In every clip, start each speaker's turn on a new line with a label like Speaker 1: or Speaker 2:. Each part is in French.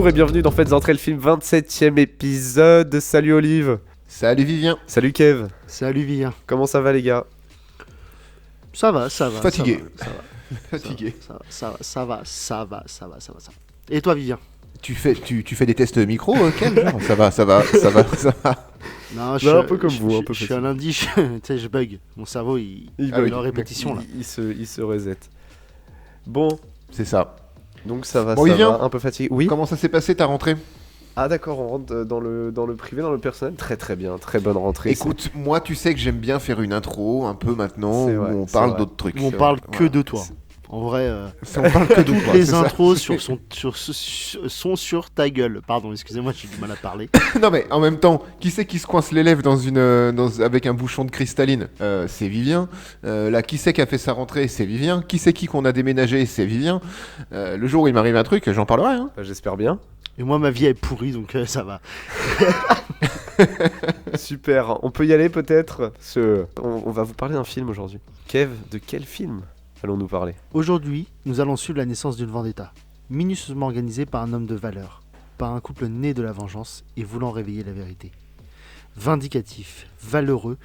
Speaker 1: Bonjour et bienvenue dans Faites entrer le film 27e épisode. Salut Olive.
Speaker 2: Salut Vivien.
Speaker 1: Salut Kev.
Speaker 3: Salut Vivien.
Speaker 1: Comment ça va les gars?
Speaker 3: Ça va.
Speaker 2: Fatigué. Fatigué.
Speaker 3: Ça va. Et toi Vivien?
Speaker 2: Tu fais des tests micro, Ken, genre ça va.
Speaker 3: Non,
Speaker 1: un peu comme vous, un peu
Speaker 3: je suis
Speaker 1: fatigué.
Speaker 3: un lundi, je bug. Mon cerveau, il
Speaker 2: bug.
Speaker 3: est en répétition là.
Speaker 1: Il se reset. Bon,
Speaker 2: C'est ça.
Speaker 1: donc ça va,
Speaker 2: Bon,
Speaker 1: ça
Speaker 2: Vivien.
Speaker 1: va, un peu fatigué. Oui.
Speaker 2: Comment ça s'est passé ta rentrée?
Speaker 1: Ah d'accord, on rentre dans le privé, dans le personnel. Très bien, très bonne rentrée.
Speaker 2: Écoute, moi tu sais que j'aime bien faire une intro un peu maintenant
Speaker 1: C'est
Speaker 2: où
Speaker 1: vrai,
Speaker 2: on
Speaker 1: c'est
Speaker 2: parle
Speaker 1: vrai.
Speaker 2: d'autres trucs.
Speaker 3: On parle que
Speaker 2: Voilà.
Speaker 3: de toi. En vrai,
Speaker 2: On parle que de
Speaker 3: toutes
Speaker 2: toi.
Speaker 3: les
Speaker 2: c'est ça.
Speaker 3: intros sont sur ta gueule. Pardon, excusez-moi, j'ai du mal à parler.
Speaker 2: Non mais en même temps, qui c'est qui se coince les lèvres avec un bouchon de cristalline? C'est Vivien. Là, qui c'est qui a fait sa rentrée? C'est Vivien. Qui c'est qui qu'on a déménagé? C'est Vivien. Le jour où il m'arrive un truc, j'en parlerai. Hein.
Speaker 1: J'espère bien.
Speaker 3: Et moi, ma vie est pourrie, donc ça va.
Speaker 1: Super, on peut y aller peut-être. On va vous parler d'un film aujourd'hui. Kev, de quel film allons-nous parler?
Speaker 3: Aujourd'hui, nous allons suivre la naissance d'une vendetta, minutieusement organisée par un homme de valeur, par un couple né de la vengeance et voulant réveiller la vérité. Vindicatifs, valeureux,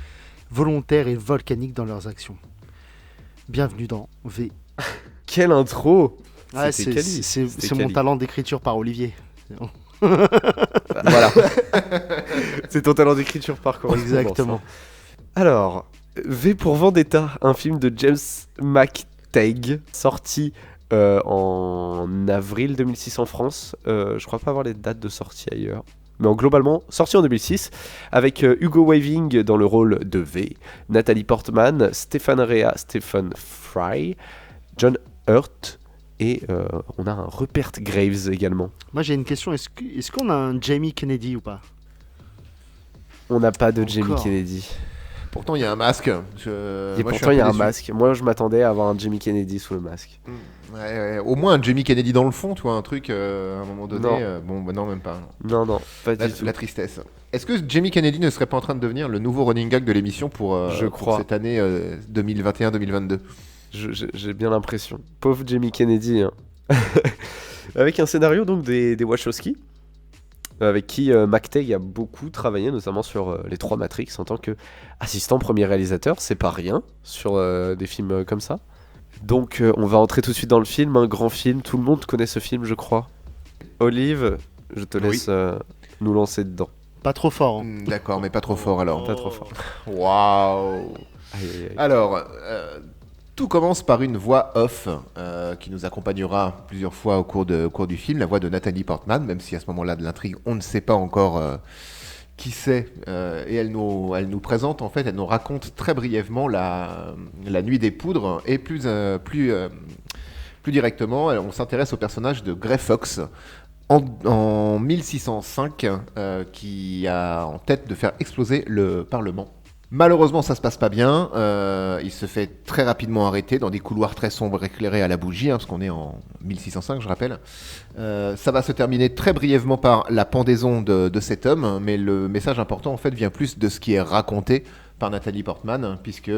Speaker 3: volontaires et volcaniques dans leurs actions. Bienvenue dans V.
Speaker 1: Quelle intro!
Speaker 3: Ouais,
Speaker 1: C'était quali.
Speaker 3: c'est
Speaker 1: C'était
Speaker 3: mon
Speaker 1: quali.
Speaker 3: talent d'écriture par Olivier.
Speaker 2: Voilà.
Speaker 1: C'est ton talent d'écriture par correspondance.
Speaker 3: Exactement.
Speaker 1: Alors, V pour Vendetta, un film de James McTeigue, sorti en avril 2006 en France. Je crois pas avoir les dates de sortie ailleurs. Mais globalement, sorti en 2006, avec Hugo Weaving dans le rôle de V, Nathalie Portman, Stephen Fry, John Hurt, et on a un Rupert Graves également.
Speaker 3: Moi j'ai une question, est-ce qu'on a un Jamie Kennedy ou pas?
Speaker 1: On n'a pas de Jamie
Speaker 3: Encore.
Speaker 1: Kennedy.
Speaker 2: Pourtant, il y a un masque.
Speaker 1: Et
Speaker 2: Moi, je suis
Speaker 1: pourtant, il y a
Speaker 2: peu
Speaker 1: un
Speaker 2: déçu.
Speaker 1: masque. Moi, je m'attendais à avoir un Jamie Kennedy sous le masque.
Speaker 2: Ouais, au moins un Jamie Kennedy dans le fond, tu vois, un truc à un moment donné.
Speaker 1: Non.
Speaker 2: Bon, bah non, même pas. Non.
Speaker 1: Non, pas du tout.
Speaker 2: La tristesse. Est-ce que Jamie Kennedy ne serait pas en train de devenir le nouveau running gag de l'émission pour
Speaker 1: Je crois.
Speaker 2: cette année 2021-2022?
Speaker 1: J'ai bien l'impression. Pauvre Jamie Kennedy. Hein. Avec un scénario donc des Wachowski, avec qui McTeigue a beaucoup travaillé, notamment sur les 3 Matrix en tant qu'assistant premier réalisateur. C'est pas rien sur des films comme ça. Donc on va entrer tout de suite dans le film, un grand film. Tout le monde connaît ce film, je crois. Olive, je te laisse nous lancer dedans.
Speaker 3: Pas trop fort. Hein.
Speaker 2: D'accord, mais pas trop fort alors.
Speaker 1: Pas trop fort.
Speaker 2: Waouh.
Speaker 1: Aïe, aïe, aïe.
Speaker 2: Alors, tout commence par une voix off qui nous accompagnera plusieurs fois au cours du film, la voix de Nathalie Portman, même si à ce moment-là de l'intrigue, on ne sait pas encore qui c'est. Et elle nous présente, en fait, elle nous raconte très brièvement la nuit des poudres, et plus directement, on s'intéresse au personnage de Grey Fox, en 1605, qui a en tête de faire exploser le Parlement. Malheureusement, ça se passe pas bien. Il se fait très rapidement arrêter dans des couloirs très sombres éclairés à la bougie, parce qu'on est en 1605, je rappelle. Ça va se terminer très brièvement par la pendaison de cet homme, mais le message important, en fait, vient plus de ce qui est raconté par Nathalie Portman, puisque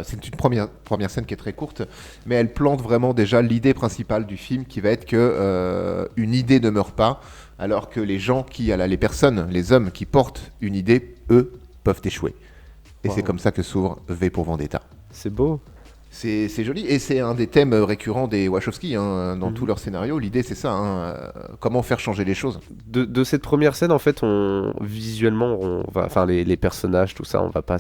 Speaker 2: c'est une première scène qui est très courte, mais elle plante vraiment déjà l'idée principale du film, qui va être que une idée ne meurt pas, alors que les personnes, les hommes qui portent une idée, eux, peuvent échouer. Et
Speaker 1: Wow.
Speaker 2: c'est comme ça que s'ouvre V pour Vendetta.
Speaker 1: C'est beau.
Speaker 2: C'est joli, et c'est un des thèmes récurrents des Wachowski, dans tous leurs scénarios. L'idée, c'est ça, comment faire changer les choses.
Speaker 1: De cette première scène, en fait, visuellement, les personnages, tout ça, on va pas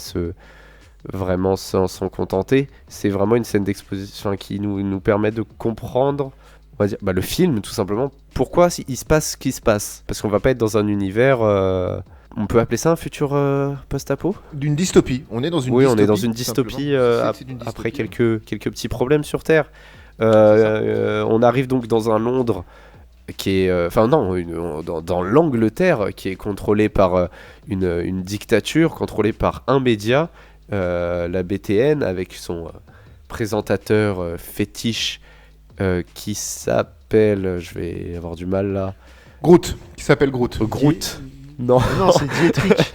Speaker 1: vraiment s'en contenter. C'est vraiment une scène d'exposition qui nous permet de comprendre, on va dire, le film, tout simplement. Pourquoi il se passe ce qui se passe? Parce qu'on va pas être dans un univers... on peut appeler ça un futur post-apo?
Speaker 2: D'une dystopie. On est dans une
Speaker 1: Oui,
Speaker 2: dystopie.
Speaker 1: on est dans une dystopie
Speaker 2: C'est une dystopie.
Speaker 1: après quelques petits problèmes sur Terre. On arrive donc dans un Londres qui est... dans l'Angleterre qui est contrôlée par une dictature, contrôlée par un média, la BTN, avec son présentateur fétiche qui s'appelle... Je vais avoir du mal là.
Speaker 2: Groot, qui s'appelle Groot.
Speaker 1: Groot. Non.
Speaker 3: Non, c'est Dietrich.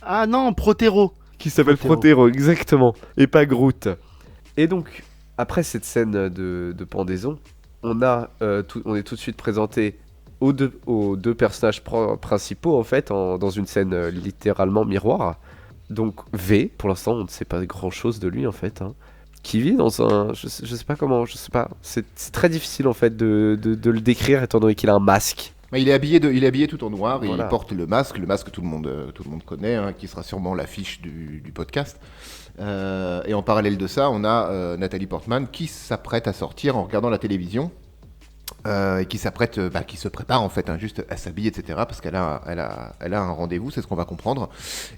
Speaker 3: Ah non, Protero.
Speaker 1: Qui s'appelle Protero, exactement. Et pas Groot. Et donc, après cette scène de pendaison, on est tout de suite présenté aux deux personnages principaux en fait, dans une scène littéralement miroir. Donc V, pour l'instant, on ne sait pas grand-chose de lui en fait, hein, qui vit dans un, je sais pas comment, je sais pas, c'est très difficile en fait de le décrire étant donné qu'il a un masque.
Speaker 2: Il est habillé tout en noir,
Speaker 1: Voilà.
Speaker 2: il porte le masque que tout le monde connaît, hein, qui sera sûrement l'affiche du podcast. Et en parallèle de ça, on a Nathalie Portman qui s'apprête à sortir en regardant la télévision. Et qui qui se prépare en fait, hein, juste à s'habiller, etc. Parce qu'elle a un rendez-vous, c'est ce qu'on va comprendre.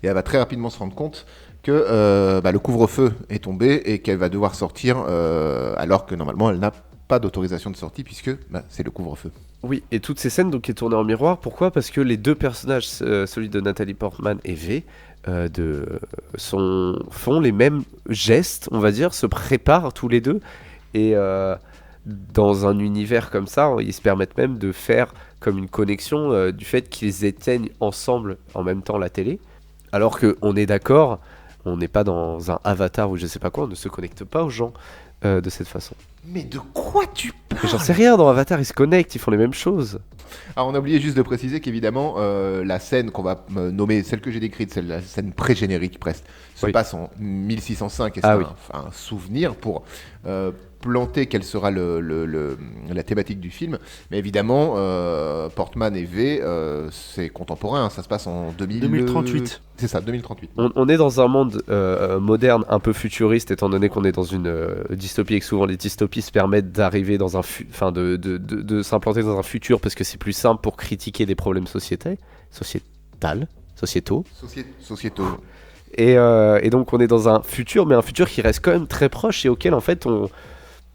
Speaker 2: Et elle va très rapidement se rendre compte que le couvre-feu est tombé et qu'elle va devoir sortir alors que normalement elle n'a pas d'autorisation de sortie puisque c'est le couvre-feu.
Speaker 1: Oui, et toutes ces scènes donc est tournée en miroir. Pourquoi ? Parce que les deux personnages, celui de Nathalie Portman et V, font les mêmes gestes, on va dire, se préparent tous les deux. Et dans un univers comme ça, ils se permettent même de faire comme une connexion du fait qu'ils éteignent ensemble en même temps la télé. Alors qu'on est d'accord, on n'est pas dans un avatar ou je sais pas quoi, on ne se connecte pas aux gens de cette façon.
Speaker 2: Mais de quoi tu
Speaker 1: Mais
Speaker 2: parles ?
Speaker 1: j'en sais rien, dans Avatar ils se connectent, ils font les mêmes choses.
Speaker 2: Alors on a oublié juste de préciser qu'évidemment la scène qu'on va nommer, celle que j'ai décrite, c'est la scène pré-générique presque, se
Speaker 1: Oui.
Speaker 2: passe en 1605 et c'est
Speaker 1: Oui.
Speaker 2: un souvenir pour planter quelle sera la thématique du film. Mais évidemment, Portman et V, c'est contemporain, hein, ça se passe en
Speaker 3: 2038.
Speaker 2: C'est ça, 2038.
Speaker 1: On est dans un monde moderne, un peu futuriste, étant donné qu'on est dans une dystopie et que souvent les dystopies se permettent d'arriver dans un de s'implanter dans un futur parce que c'est plus simple pour critiquer des problèmes sociétaux.
Speaker 2: Sociétaux.
Speaker 1: Et donc on est dans un futur, mais un futur qui reste quand même très proche et auquel en fait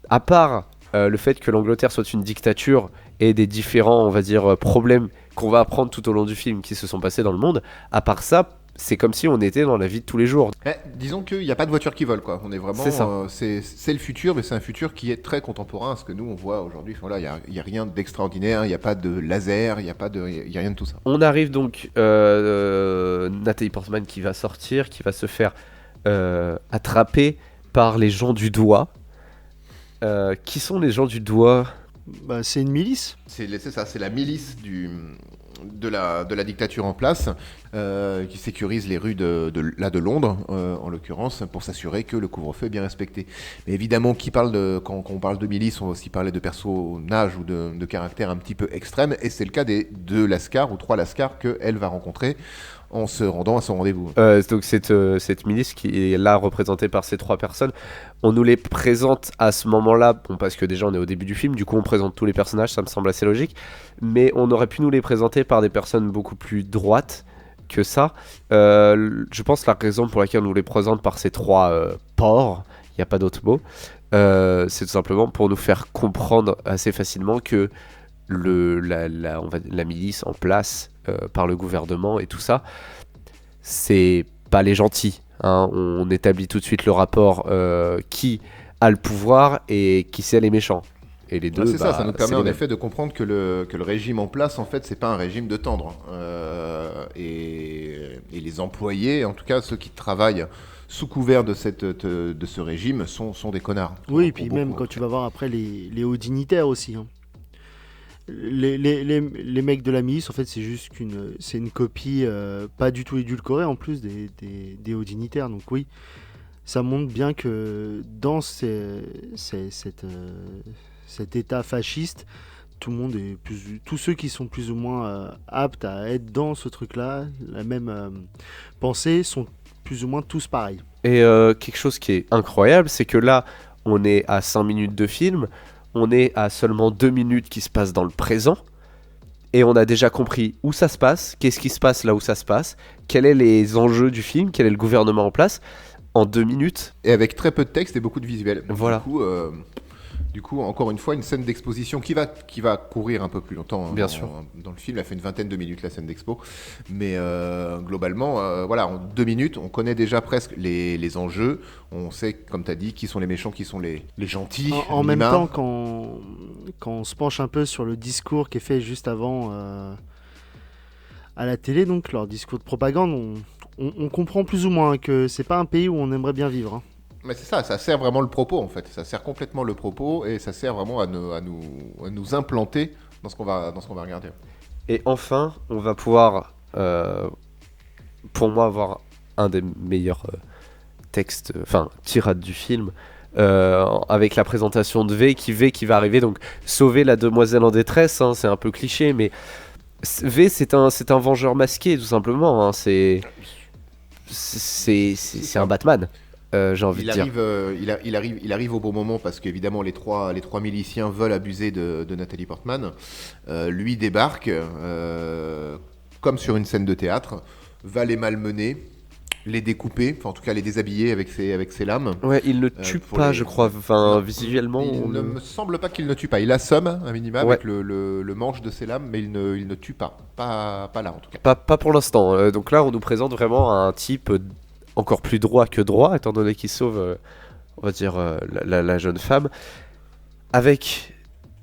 Speaker 1: à part le fait que l'Angleterre soit une dictature et des différents, on va dire, problèmes qu'on va apprendre tout au long du film qui se sont passés dans le monde, à part ça, c'est comme si on était dans la vie de tous les jours.
Speaker 2: Disons qu'il n'y a pas de voiture qui vole, quoi. On est vraiment,
Speaker 1: C'est ça.
Speaker 2: C'est le futur, mais c'est un futur qui est très contemporain à ce que nous on voit aujourd'hui. Voilà, il y a rien d'extraordinaire, il n'y a pas de laser, il y a rien de tout ça.
Speaker 1: On arrive donc Nathalie Portman qui va sortir, qui va se faire attraper par les gens du doigt. Qui sont les gens du doigt ?
Speaker 3: Bah, c'est une milice.
Speaker 2: C'est ça, c'est la milice de la dictature en place qui sécurise les rues de Londres, en l'occurrence, pour s'assurer que le couvre-feu est bien respecté. Mais évidemment, quand on parle de milice, on va aussi parler de personnages ou de caractères un petit peu extrêmes, et c'est le cas des 2 lascars ou 3 lascars qu'elle va rencontrer en se rendant à son rendez-vous.
Speaker 1: Donc cette milice qui est là représentée par ces 3 personnes, on nous les présente à ce moment-là, bon, parce que déjà on est au début du film, du coup on présente tous les personnages, ça me semble assez logique, mais on aurait pu nous les présenter par des personnes beaucoup plus droites que ça. Je pense la raison pour laquelle on nous les présente par ces 3 porcs, il n'y a pas d'autre mot, c'est tout simplement pour nous faire comprendre assez facilement que la milice en place par le gouvernement et tout ça, c'est pas les gentils, hein. On établit tout de suite le rapport qui a le pouvoir et qui c'est les méchants. Et les deux,
Speaker 2: c'est ça nous permet
Speaker 1: c'est
Speaker 2: en
Speaker 1: les mêmes.
Speaker 2: effet de comprendre que le régime en place, en fait, c'est pas un régime de tendre. Et les employés, en tout cas ceux qui travaillent sous couvert de ce régime, sont des connards.
Speaker 3: Oui, et
Speaker 2: Pour
Speaker 3: puis même
Speaker 2: beaucoup.
Speaker 3: quand tu vas voir après les hauts dignitaires aussi, hein. Les mecs de la milice, en fait, c'est une copie pas du tout édulcorée en plus des hauts dignitaires. Donc oui, ça montre bien que dans cet état fasciste, tout le monde est tous ceux qui sont plus ou moins aptes à être dans ce truc-là, la même pensée, sont plus ou moins tous pareils.
Speaker 1: Et quelque chose qui est incroyable, c'est que là, on est à 5 minutes de film, on est à seulement 2 minutes qui se passent dans le présent, et on a déjà compris où ça se passe, qu'est-ce qui se passe là où ça se passe, quels sont les enjeux du film, quel est le gouvernement en place, en 2 minutes.
Speaker 2: Et avec très peu de texte et beaucoup de visuels.
Speaker 1: Voilà.
Speaker 2: Du coup, encore une fois, une scène d'exposition qui va courir un peu plus longtemps. Hein,
Speaker 1: Bien sûr.
Speaker 2: Dans le film, elle fait une 20aine de minutes, la scène d'expo. Mais globalement, voilà, en 2 minutes, on connaît déjà presque les enjeux. On sait, comme tu as dit, qui sont les méchants, qui sont les gentils.
Speaker 3: En même
Speaker 2: minima.
Speaker 3: temps, quand on se penche un peu sur le discours qui est fait juste avant à la télé, donc leur discours de propagande, on comprend plus ou moins que c'est pas un pays où on aimerait bien vivre, hein.
Speaker 2: Mais c'est ça, ça sert vraiment le propos en fait. Ça sert complètement le propos et ça sert vraiment à nous implanter dans ce qu'on va regarder.
Speaker 1: Et enfin, on va pouvoir, pour moi, avoir un des meilleurs textes, enfin, tirades du film, avec la présentation de V qui va arriver, donc sauver la demoiselle en détresse, hein, c'est un peu cliché, mais V c'est un vengeur masqué, tout simplement, hein, c'est un Batman, j'ai envie de dire.
Speaker 2: Il arrive au bon moment parce qu'évidemment les trois miliciens veulent abuser de Nathalie Portman. Lui débarque comme sur une scène de théâtre, va les malmener, les découper, enfin en tout cas les déshabiller avec ses lames.
Speaker 1: Ouais, il ne tue pas, je crois, enfin, visuellement.
Speaker 2: Il ne me semble pas qu'il ne tue pas. Il assomme un minima
Speaker 1: Ouais.
Speaker 2: avec le manche de ses lames, mais il ne tue pas. Pas là en tout cas.
Speaker 1: Pas pour l'instant. Donc là, on nous présente vraiment un type encore plus droit que droit, étant donné qu'il sauve, on va dire, la jeune femme, avec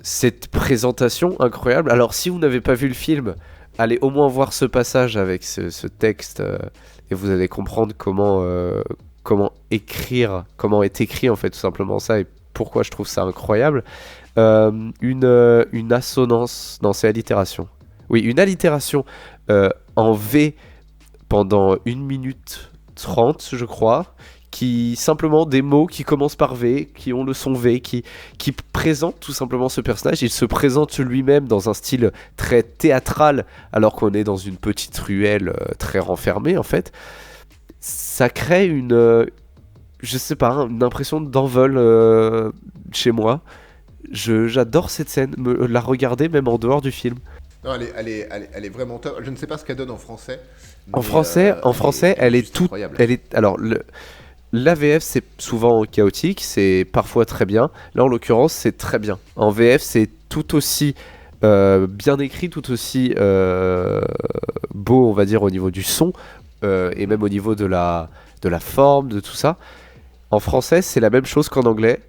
Speaker 1: cette présentation incroyable. Alors, si vous n'avez pas vu le film, allez au moins voir ce passage avec ce texte, et vous allez comprendre comment est écrit en fait tout simplement ça, et pourquoi je trouve ça incroyable. Une assonance, non, c'est allitération. Oui, une allitération en V pendant 1 minute 30, je crois, qui simplement des mots qui commencent par V, qui ont le son V, qui présentent tout simplement ce personnage. Il se présente lui-même dans un style très théâtral, alors qu'on est dans une petite ruelle très renfermée en fait. Ça crée je sais pas, une impression d'envol chez moi. J'adore cette scène, la regarder même en dehors du film.
Speaker 2: Non, elle est vraiment top. Je ne sais pas ce qu'elle donne en français.
Speaker 1: En
Speaker 2: Mais,
Speaker 1: français, elle est
Speaker 2: juste
Speaker 1: toute.
Speaker 2: incroyable.
Speaker 1: Alors, la VF, c'est souvent chaotique, c'est parfois très bien. Là, en l'occurrence, c'est très bien. En VF, c'est tout aussi bien écrit, tout aussi beau, on va dire, au niveau du son, et même au niveau de la forme, de tout ça. En français, c'est la même chose qu'en anglais,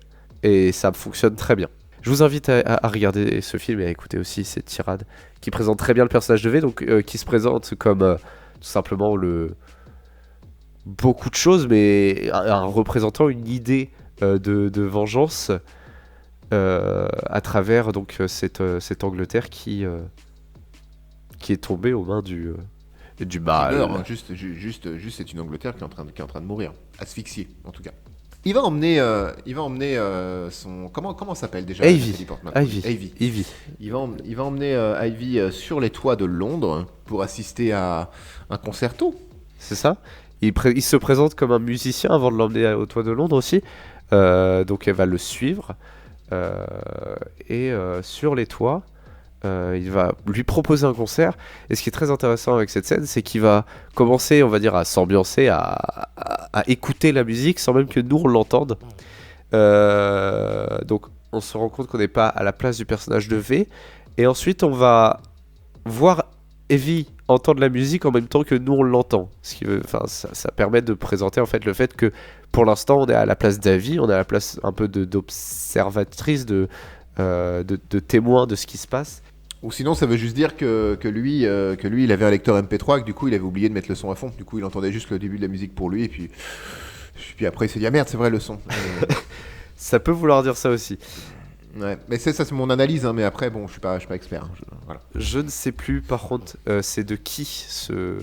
Speaker 1: et ça fonctionne très bien. Je vous invite à regarder ce film et à écouter aussi cette tirade qui présente très bien le personnage de V, donc qui se présente comme tout simplement beaucoup de choses, mais en représentant une idée de vengeance à travers donc cette Angleterre qui est tombée aux mains du mal.
Speaker 2: Meurt, hein. Juste, c'est une Angleterre qui est en train de mourir, asphyxiée en tout cas. Il va emmener son comment s'appelle déjà
Speaker 1: Ivy.
Speaker 2: Nathalie Portman.
Speaker 1: Ivy.
Speaker 2: Il va emmener Ivy sur les toits de Londres pour assister à un concerto.
Speaker 1: C'est ça. Il se présente comme un musicien avant de l'emmener au toit de Londres aussi. Donc elle va le suivre. Et sur les toits, il va lui proposer un concert. Et ce qui est très intéressant avec cette scène, c'est qu'il va commencer, on va dire, à s'ambiancer, à écouter la musique sans même que nous on l'entende. Donc on se rend compte qu'on n'est pas à la place du personnage de V. Et ensuite on va voir Evie entendre la musique en même temps que nous on l'entend. Ça permet de présenter en fait le fait que pour l'instant on est à la place d'Ivy, on est à la place un peu d'observatrice, de témoin de ce qui se passe.
Speaker 2: Ou sinon, ça veut juste dire que lui, il avait un lecteur MP3 et que du coup, il avait oublié de mettre le son à fond. Du coup, il entendait juste le début de la musique pour lui et puis après, il s'est dit ah merde, c'est vrai le son.
Speaker 1: Ça peut vouloir dire ça aussi.
Speaker 2: Ouais, mais c'est mon analyse, hein, mais après, bon, je suis pas expert. Hein, voilà.
Speaker 1: Je ne sais plus, par contre, c'est de qui ce.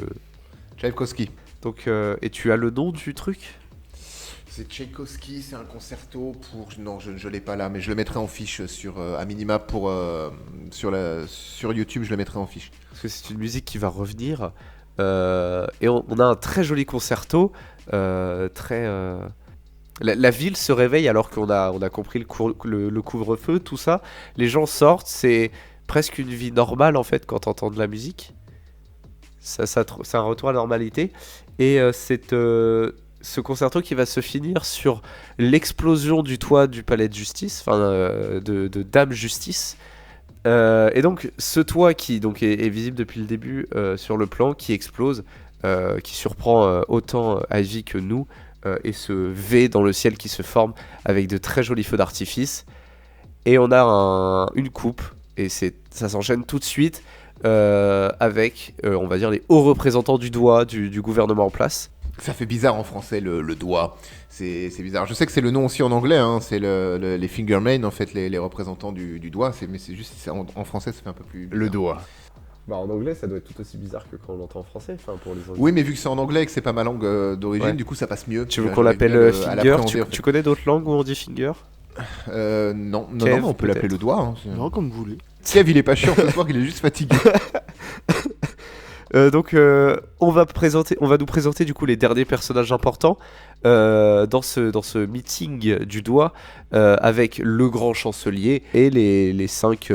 Speaker 2: Tchaïkovski.
Speaker 1: Donc, et tu as le nom du truc ?
Speaker 2: C'est Tchaïkovski, c'est un concerto pour. Non, je l'ai pas là, mais je le mettrai en fiche sur à minima sur YouTube, je le mettrai en fiche.
Speaker 1: Parce que c'est une musique qui va revenir. Et on a un très joli concerto. La ville se réveille alors qu'on a compris le couvre-feu, tout ça. Les gens sortent, c'est presque une vie normale en fait quand on entend de la musique. C'est un retour à la normalité. Et ce concerto qui va se finir sur l'explosion du toit du palais de justice, enfin de Dame Justice. Et donc ce toit qui donc est visible depuis le début sur le plan, qui explose, qui surprend autant Ivy que nous, et ce V dans le ciel qui se forme avec de très jolis feux d'artifice. Et on a une coupe, et ça s'enchaîne tout de suite avec, on va dire, les hauts représentants du gouvernement en place.
Speaker 2: Ça fait bizarre en français, le doigt. C'est bizarre. Je sais que c'est le nom aussi en anglais, hein. C'est les fingermen, en fait, les représentants du doigt. Mais c'est juste, en français, ça fait un peu plus bizarre.
Speaker 1: Le doigt. Bah en anglais, ça doit être tout aussi bizarre que quand on l'entend en français, enfin pour les Anglais.
Speaker 2: Oui, mais vu que c'est en anglais et que c'est pas ma langue d'origine, du coup, ça passe mieux.
Speaker 1: Tu veux qu'on l'appelle finger? Tu connais d'autres langues où on dit finger?
Speaker 2: Non,
Speaker 1: Kev,
Speaker 2: on peut l'appeler le doigt. Hein.
Speaker 3: Non, comme vous voulez.
Speaker 2: Kev, il est pas chiant ce soir, il est juste fatigué.
Speaker 1: Donc on va nous présenter du coup les derniers personnages importants dans ce meeting du doigt avec le grand chancelier et les 5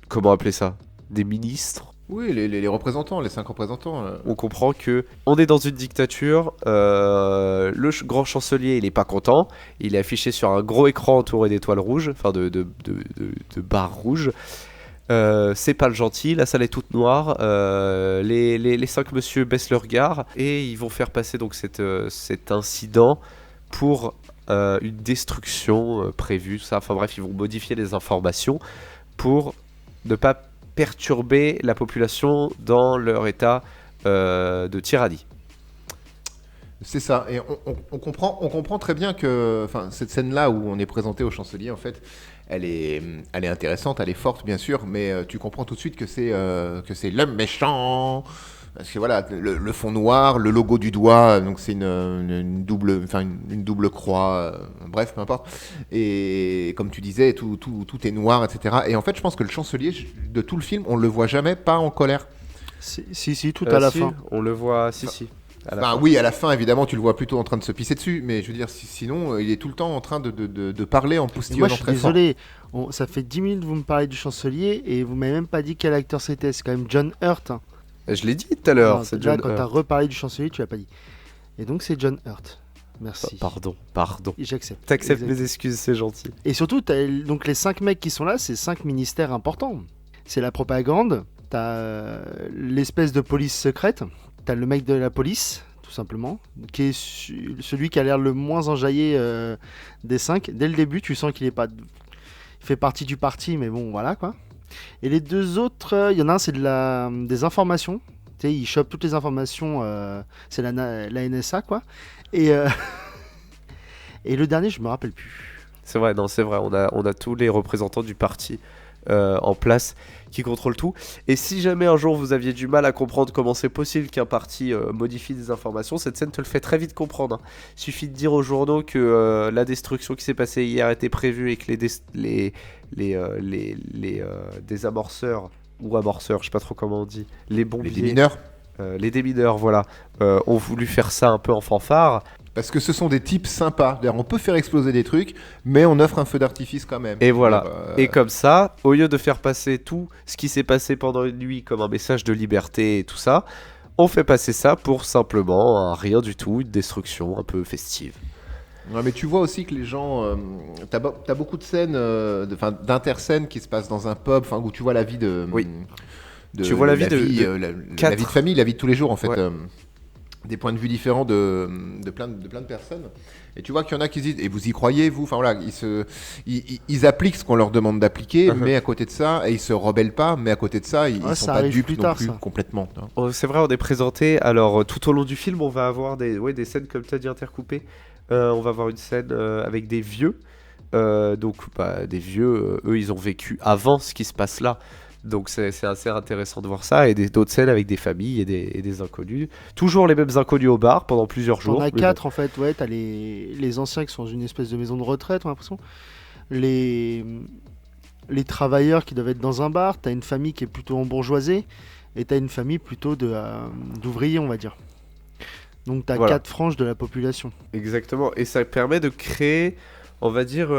Speaker 1: comment appeler ça, des ministres.
Speaker 2: Oui, les représentants, les 5 représentants.
Speaker 1: On comprend que on est dans une dictature. Le grand chancelier, il est pas content. Il est affiché sur un gros écran entouré d'étoiles rouges, enfin de barres rouges. C'est pas le gentil, la salle est toute noire, les 5 monsieur baissent leur regard et ils vont faire passer donc cet incident pour une destruction prévue, ça. Enfin bref, ils vont modifier les informations pour ne pas perturber la population dans leur état de tyrannie.
Speaker 2: C'est ça, et on comprend très bien que cette scène-là où on est présenté au chancelier, en fait, elle est intéressante, elle est forte, bien sûr, mais tu comprends tout de suite que c'est l'homme méchant. Parce que voilà, le fond noir, le logo du doigt, donc c'est une double croix, bref, peu importe. Et comme tu disais, tout est noir, etc. Et en fait, je pense que le chancelier, de tout le film, on le voit jamais pas en colère.
Speaker 3: Si, tout à la fin.
Speaker 1: On le voit, si.
Speaker 2: Oui, à la fin, évidemment, tu le vois plutôt en train de se pisser dessus, mais je veux dire, sinon, il est tout le temps en train de parler en postillonnant très fort.
Speaker 3: Moi, je suis désolé, ça fait 10 minutes que vous me parlez du chancelier et vous m'avez même pas dit quel acteur c'était. C'est quand même John Hurt. Hein.
Speaker 1: Je l'ai dit tout à l'heure.
Speaker 3: Non, c'est John Hurt. Quand tu as reparlé du chancelier, tu l'as pas dit. Et donc, c'est John Hurt. Merci.
Speaker 1: Pardon.
Speaker 3: J'accepte.
Speaker 1: T'acceptes mes excuses, c'est gentil.
Speaker 3: Et surtout, donc les 5 mecs qui sont là, c'est 5 ministères importants. C'est la propagande, t'as l'espèce de police secrète, t'as le mec de la police, tout simplement, qui est celui qui a l'air le moins enjaillé des 5. Dès le début, tu sens qu'il est pas... Il fait partie du parti, mais bon, voilà, quoi. Et les 2 autres, il y en a un, c'est des informations. Tu sais, il chope toutes les informations, c'est la NSA, quoi. Et le dernier, je me rappelle plus.
Speaker 1: C'est vrai, on a tous les représentants du parti en place qui contrôlent tout. Et si jamais un jour vous aviez du mal à comprendre comment c'est possible qu'un parti modifie des informations, cette scène te le fait très vite comprendre. Hein. Il suffit de dire aux journaux que la destruction qui s'est passée hier était prévue et que les désamorceurs ou amorceurs, je sais pas trop comment on dit, les bombiers, les démineurs, voilà, ont voulu faire ça un peu en fanfare.
Speaker 2: Parce que ce sont des types sympas. D'ailleurs, on peut faire exploser des trucs, mais on offre un feu d'artifice quand même.
Speaker 1: Et voilà. Et comme ça, au lieu de faire passer tout ce qui s'est passé pendant une nuit comme un message de liberté et tout ça, on fait passer ça pour simplement rien du tout, une destruction un peu festive.
Speaker 2: Ouais, mais tu vois aussi que les gens... t'as beaucoup de scènes, d'interscènes qui se passent dans un pub, où tu vois la vie de...
Speaker 1: Oui. Tu vois la vie de
Speaker 2: la vie de famille, la vie de tous les jours, en fait.
Speaker 1: Ouais.
Speaker 2: Des points de vue différents de plein de personnes. Et tu vois qu'il y en a qui disent, et vous y croyez, vous, ils appliquent ce qu'on leur demande d'appliquer, mais à côté de ça, et ils se rebellent pas, mais à côté de ça, ils sont pas dupes non plus complètement.
Speaker 1: C'est vrai, on est présenté, alors tout au long du film, on va avoir des scènes, comme tu as dit, intercoupées. On va avoir une scène avec des vieux, des vieux, eux, ils ont vécu avant ce qui se passe là. Donc c'est assez intéressant de voir ça, et d'autres scènes avec des familles et des inconnus. Toujours les mêmes inconnus au bar pendant plusieurs jours.
Speaker 3: On a 4 en fait, ouais, t'as les anciens qui sont dans une espèce de maison de retraite, on a l'impression. Les travailleurs qui doivent être dans un bar, t'as une famille qui est plutôt embourgeoisée, et t'as une famille plutôt d'ouvriers, on va dire. Donc t'as 4 franges de la population.
Speaker 1: Exactement, et ça permet de créer, on va dire,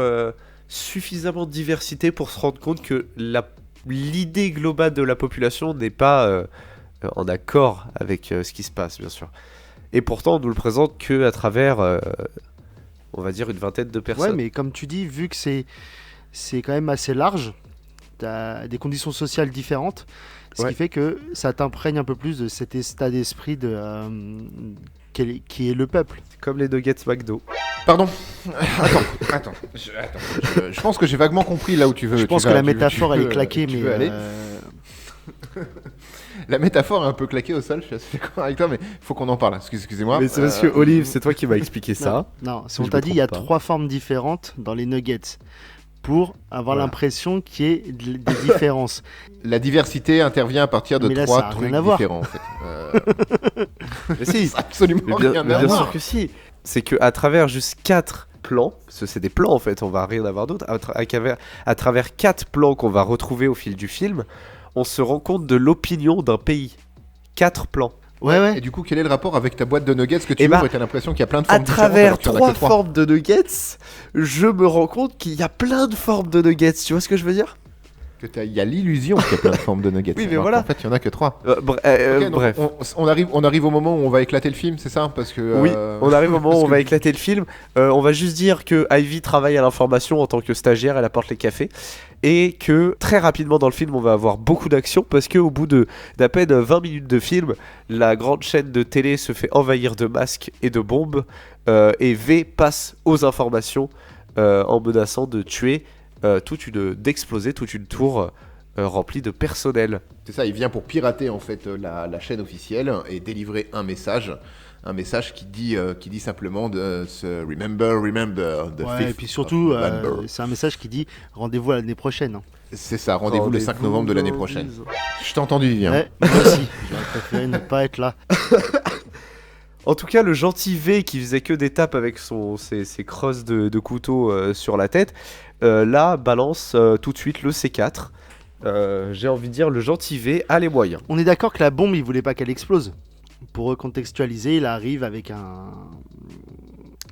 Speaker 1: suffisamment de diversité pour se rendre compte que l'idée globale de la population n'est pas en accord avec ce qui se passe, bien sûr. Et pourtant, on nous le présente qu'à travers, on va dire, une vingtaine de personnes.
Speaker 3: Ouais, mais comme tu dis, vu que c'est quand même assez large, t'as des conditions sociales différentes, ce qui fait que ça t'imprègne un peu plus de cet état d'esprit qui est le peuple.
Speaker 1: Comme les nuggets McDo.
Speaker 2: Pardon. Attends. Je pense que j'ai vaguement compris là où tu veux.
Speaker 3: Je pense que la métaphore elle est claquée, mais.
Speaker 2: La métaphore est un peu claquée au sol, je suis assez d'accord avec toi, mais il faut qu'on en parle. Excusez-moi.
Speaker 1: Mais c'est parce que Olive, c'est toi qui m'as expliqué ça.
Speaker 3: Non, si
Speaker 1: Si
Speaker 3: on
Speaker 1: je
Speaker 3: t'a
Speaker 1: me
Speaker 3: dit, il y a
Speaker 1: trompe pas.
Speaker 3: 3 formes différentes dans les nuggets pour avoir
Speaker 1: Voilà.
Speaker 3: l'impression qu'il y ait des différences.
Speaker 2: La diversité intervient à partir de
Speaker 3: Mais là,
Speaker 2: 3
Speaker 3: ça a rien
Speaker 2: trucs
Speaker 3: à voir.
Speaker 2: différents. En fait.
Speaker 1: Mais si,
Speaker 2: Ça a absolument
Speaker 1: mais
Speaker 2: rien
Speaker 1: mais
Speaker 2: à
Speaker 1: bien
Speaker 2: voir.
Speaker 1: sûr que si. C'est qu'à travers juste 4 plans, parce que c'est des plans en fait, on va rien avoir d'autre, à travers 4 plans qu'on va retrouver au fil du film, on se rend compte de l'opinion d'un pays. 4 plans.
Speaker 3: Ouais.
Speaker 2: Et du coup, quel est le rapport avec ta boîte de nuggets que tu
Speaker 1: Eh
Speaker 2: ouvres
Speaker 1: bah,
Speaker 2: et t'as l'impression qu'il y a plein de
Speaker 1: À
Speaker 2: formes différentes
Speaker 1: travers
Speaker 2: alors qu'il y en a
Speaker 1: 3
Speaker 2: que 3.
Speaker 1: formes de nuggets, je me rends compte qu'il y a plein de formes de nuggets. Tu vois ce que je veux dire?
Speaker 2: Il y a l'illusion qu'il y a plein de formes de nuggets.
Speaker 1: Oui, mais
Speaker 2: alors
Speaker 1: voilà.
Speaker 2: qu'en fait, il y en a que 3. Ok, donc
Speaker 1: Bref.
Speaker 2: on arrive au moment où on va éclater le film, c'est ça? Parce que
Speaker 1: Oui, on arrive au moment
Speaker 2: parce
Speaker 1: où on
Speaker 2: que-
Speaker 1: va éclater le film. On va juste dire que Ivy travaille à l'information en tant que stagiaire, elle apporte les cafés. Et que très rapidement dans le film, on va avoir beaucoup d'action parce qu'au bout d'à peine 20 minutes de film, la grande chaîne de télé se fait envahir de masques et de bombes. Et V passe aux informations en menaçant de tuer, d'exploser toute une tour remplie de personnel.
Speaker 2: C'est ça, il vient pour pirater en fait la chaîne officielle et délivrer un message qui dit simplement de ce remember the
Speaker 3: Ouais,
Speaker 2: 5th
Speaker 3: et puis surtout,
Speaker 2: of November.
Speaker 3: c'est un message qui dit rendez-vous à l'année prochaine. Hein.
Speaker 2: C'est ça, rendez-vous le 5 novembre de l'année prochaine. Je t'ai entendu, Vivien.
Speaker 3: Ouais, moi aussi, j'aurais préféré ne pas être là.
Speaker 1: En tout cas, le gentil V qui faisait que des tapes avec ses crosses de couteau sur la tête, là balance tout de suite le C4. J'ai envie de dire, le gentil V a les moyens.
Speaker 3: On est d'accord que la bombe, il voulait pas qu'elle explose. Pour recontextualiser, il arrive avec